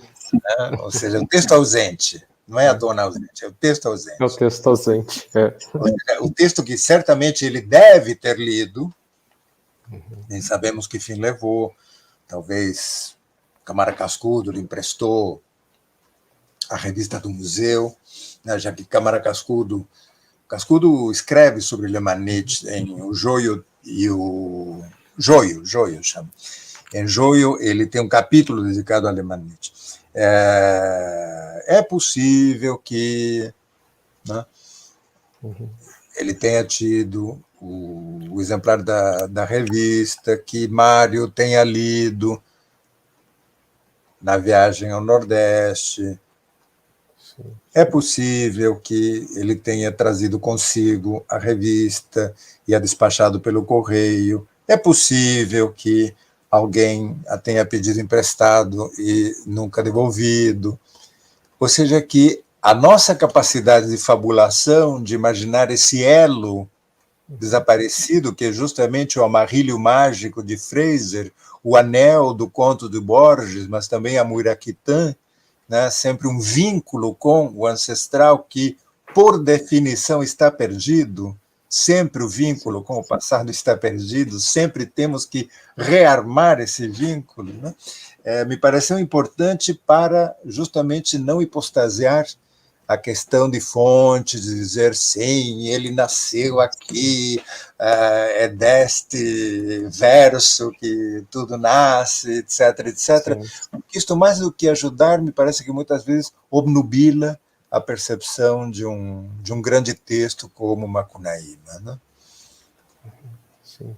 Ou seja, um texto ausente. Não é a dona ausente, é o texto ausente. É o texto ausente. O texto que certamente ele deve ter lido, nem sabemos que fim levou, talvez Câmara Cascudo lhe emprestou a revista do museu, né, já que Câmara Cascudo escreve sobre Le Manette em O Joio e o... Joio chama. Em Joio ele tem um capítulo dedicado a Le Manette. É possível que, né, ele tenha tido o exemplar da revista, que Mário tenha lido na viagem ao Nordeste. Sim. É possível que ele tenha trazido consigo a revista e a despachado pelo correio. É possível que alguém a tenha pedido emprestado e nunca devolvido. Ou seja, que a nossa capacidade de fabulação, de imaginar esse elo desaparecido, que é justamente o amarrilho mágico de Fraser, o anel do conto de Borges, mas também a Muiraquitã, né, sempre um vínculo com o ancestral que, por definição, está perdido, sempre o vínculo com o passado está perdido, sempre temos que rearmar esse vínculo, né? Me pareceu importante para justamente não hipostasiar a questão de fonte, de dizer sim, ele nasceu aqui, é deste verso que tudo nasce, etc., etc. Isto, mais do que ajudar, me parece que muitas vezes obnubila a percepção de um grande texto como Macunaíma, né? Sim.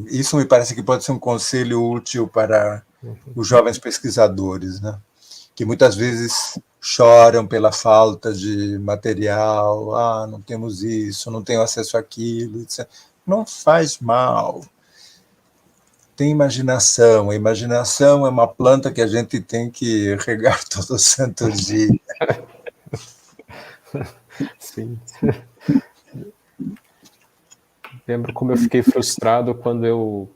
Isso me parece que pode ser um conselho útil para os jovens pesquisadores, né? Que muitas vezes choram pela falta de material, não temos isso, não tenho acesso àquilo, etc. Não faz mal. Tem imaginação. A imaginação é uma planta que a gente tem que regar todo santo dia. Sim. Lembro como eu fiquei frustrado quando eu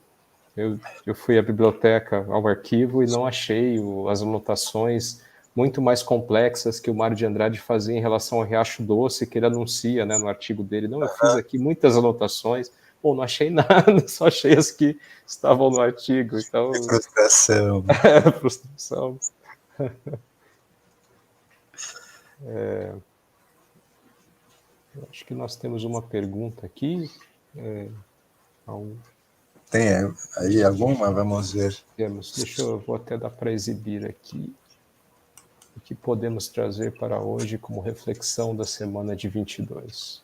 fui à biblioteca, ao arquivo, e não achei as anotações muito mais complexas que o Mário de Andrade fazia em relação ao Riacho Doce, que ele anuncia, né, no artigo dele. Não, eu fiz aqui muitas anotações, não achei nada, só achei as que estavam no artigo. Então, que frustração. Frustração. Acho que nós temos uma pergunta aqui. Tem aí alguma? Vamos ver. Vou até dar para exibir aqui. O que podemos trazer para hoje como reflexão da semana de 22?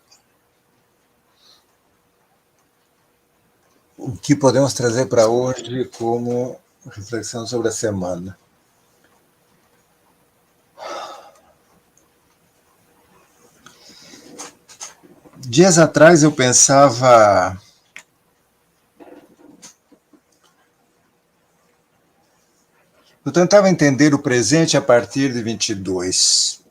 O que podemos trazer para hoje como reflexão sobre a semana? Dias atrás eu pensava... Eu tentava entender o presente a partir de 22.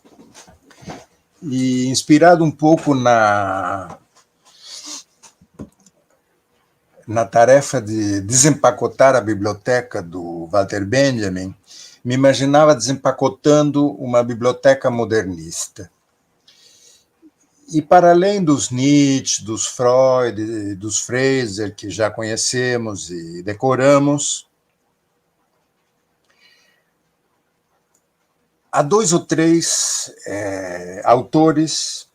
E inspirado um pouco na tarefa de desempacotar a biblioteca do Walter Benjamin, me imaginava desempacotando uma biblioteca modernista. E para além dos Nietzsche, dos Freud, dos Fraser, que já conhecemos e decoramos, há 2 ou 3 autores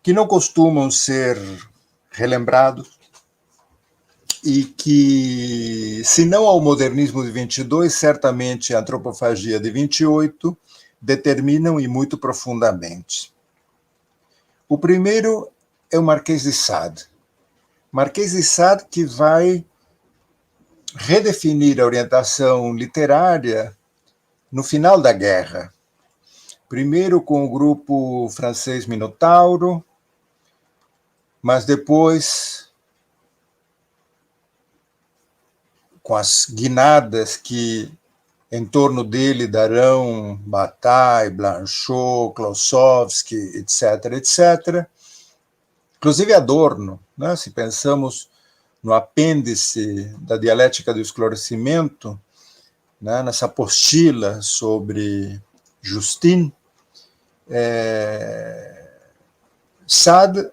que não costumam ser relembrados e que, se não ao modernismo de 22, certamente a antropofagia de 28, determinam e muito profundamente. O primeiro é o Marquês de Sade. Marquês de Sade, que vai redefinir a orientação literária no final da guerra. Primeiro com o grupo francês Minotauro, mas depois com as guinadas que em torno dele darão Bataille, Blanchot, Klossowski, etc., etc. Inclusive Adorno, né? Se pensamos no apêndice da dialética do esclarecimento, né? Nessa apostila sobre Justine, Sade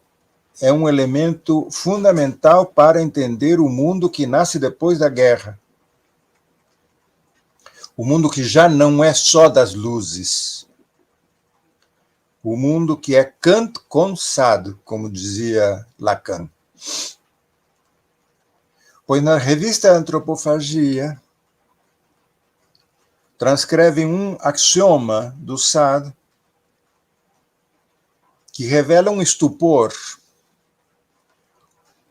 é um elemento fundamental para entender o mundo que nasce depois da guerra. O mundo que já não é só das luzes. O mundo que é Kant com Sade, como dizia Lacan. Pois na revista Antropofagia transcreve um axioma do Sade que revela um estupor.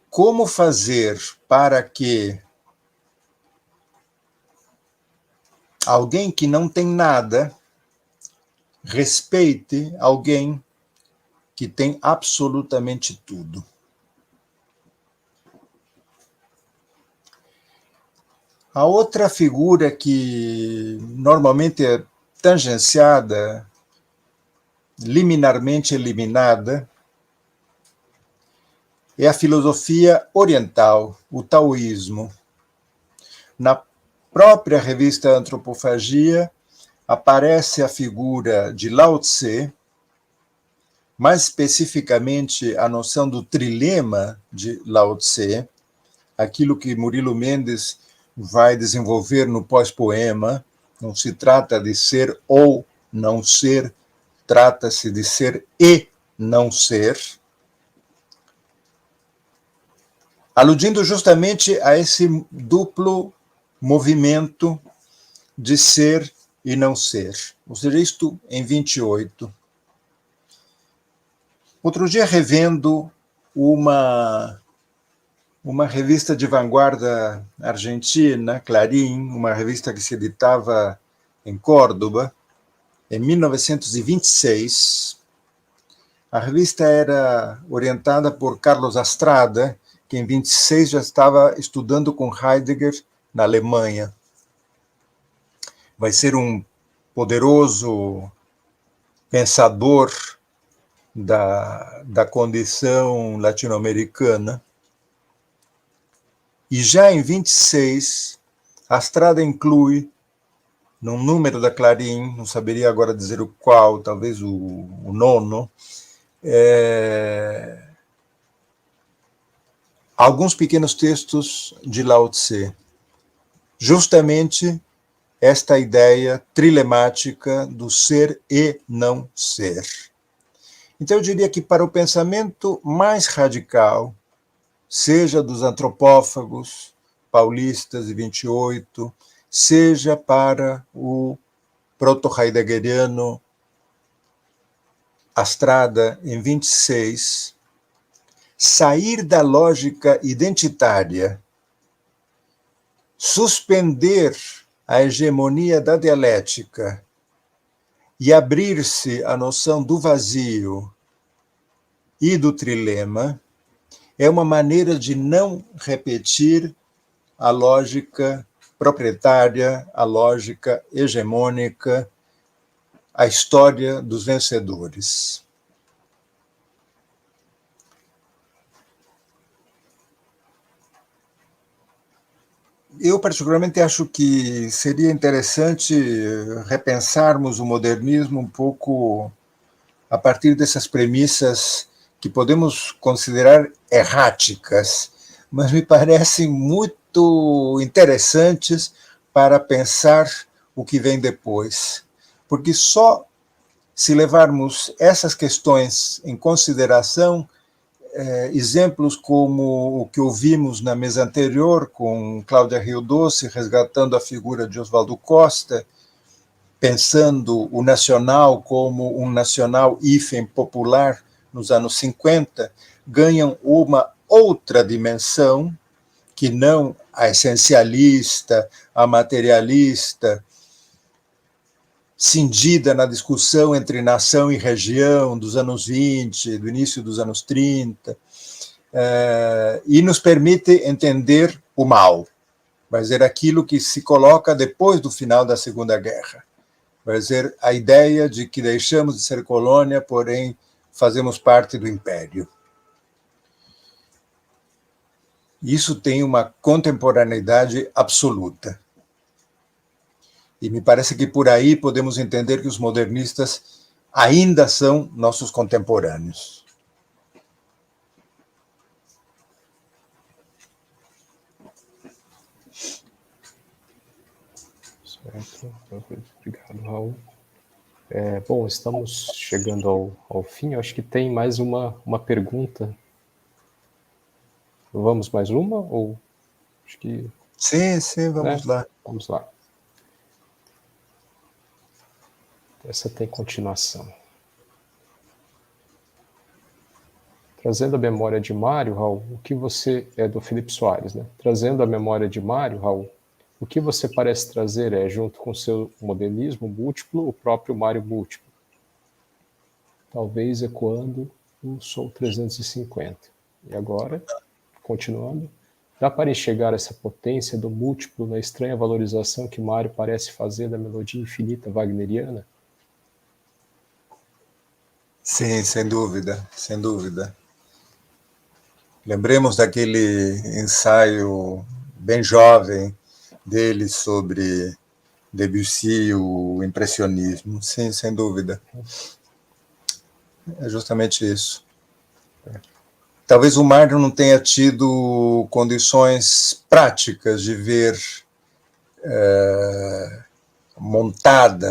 Como fazer para que alguém que não tem nada respeite alguém que tem absolutamente tudo? A outra figura que normalmente é tangenciada, liminarmente eliminada, é a filosofia oriental, o taoísmo. na própria revista Antropofagia, aparece a figura de Lao Tse, mais especificamente a noção do trilema de Lao Tse, aquilo que Murilo Mendes vai desenvolver no pós-poema. Não se trata de ser ou não ser, trata-se de ser e não ser, aludindo justamente a esse duplo movimento de ser e não ser. Ou seja, isto em 28. Outro dia, revendo uma revista de vanguarda argentina, Clarín, uma revista que se editava em Córdoba, em 1926. A revista era orientada por Carlos Astrada, que em 26 já estava estudando com Heidegger na Alemanha. Vai ser um poderoso pensador da condição latino-americana. E já em 26, Astrada inclui, num número da Clarín, não saberia agora dizer o qual, talvez o nono, alguns pequenos textos de Lao Tse. Justamente esta ideia trilemática do ser e não ser. Então, eu diria que para o pensamento mais radical, seja dos antropófagos paulistas de 28, seja para o proto-heideggeriano Astrada em 26, sair da lógica identitária, suspender a hegemonia da dialética e abrir-se à noção do vazio e do trilema, é uma maneira de não repetir a lógica proprietária, a lógica hegemônica, a história dos vencedores. Eu, particularmente, acho que seria interessante repensarmos o modernismo um pouco a partir dessas premissas que podemos considerar erráticas, mas me parecem muito interessantes para pensar o que vem depois. Porque só se levarmos essas questões em consideração, exemplos como o que ouvimos na mesa anterior, com Cláudia Rio Doce, resgatando a figura de Oswaldo Costa, pensando o nacional como um nacional hífen popular nos anos 50, ganham uma outra dimensão, que não a essencialista, a materialista, cindida na discussão entre nação e região dos anos 20, do início dos anos 30, e nos permite entender o mal, vai dizer, aquilo que se coloca depois do final da Segunda Guerra, vai dizer, a ideia de que deixamos de ser colônia, porém fazemos parte do império. Isso tem uma contemporaneidade absoluta. E me parece que por aí podemos entender que os modernistas ainda são nossos contemporâneos. Certo. Obrigado, Raul. Bom, estamos chegando ao fim. Eu acho que tem mais uma pergunta. Vamos mais uma? Ou acho que... Sim, vamos lá. Vamos lá. Essa tem continuação. Trazendo a memória de Mário, Raul, o que você... É do Felipe Soares, né? Trazendo a memória de Mário, Raul, o que você parece trazer junto com seu modelismo múltiplo, o próprio Mário múltiplo. Talvez ecoando o Sol 350. E agora, continuando, dá para enxergar essa potência do múltiplo na estranha valorização que Mário parece fazer da melodia infinita wagneriana? Sim, sem dúvida, sem dúvida. Lembremos daquele ensaio bem jovem dele sobre Debussy e o impressionismo. Sim, sem dúvida. É justamente isso. Talvez o Mário não tenha tido condições práticas de ver montada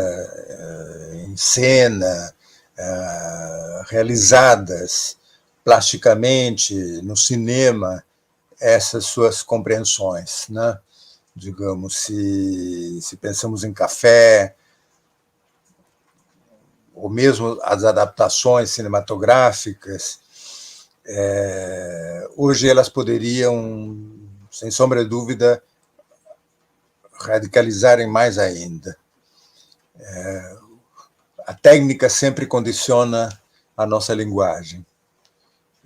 em cena, realizadas plasticamente no cinema, essas suas compreensões, né? Digamos, se pensamos em Café, ou mesmo as adaptações cinematográficas, hoje elas poderiam, sem sombra de dúvida, radicalizarem mais ainda. A técnica sempre condiciona a nossa linguagem.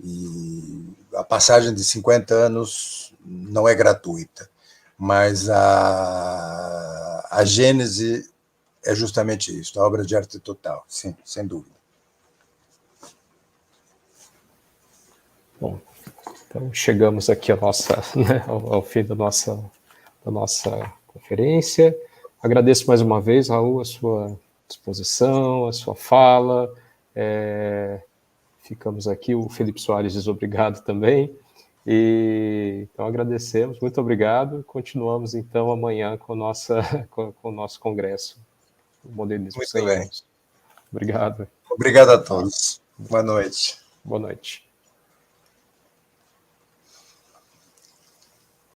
E a passagem de 50 anos não é gratuita, mas a gênese é justamente isso, a obra de arte total, sim, sem dúvida. Bom, então chegamos aqui né, ao fim da nossa conferência. Agradeço mais uma vez, Raul, a sua disposição, a sua fala. Ficamos aqui, o Felipe Soares diz obrigado também. Então agradecemos, muito obrigado. Continuamos então amanhã com o nosso congresso, o Modernismo Muito Sem bem. Erros. Obrigado. Obrigado a todos. Boa noite. Boa noite.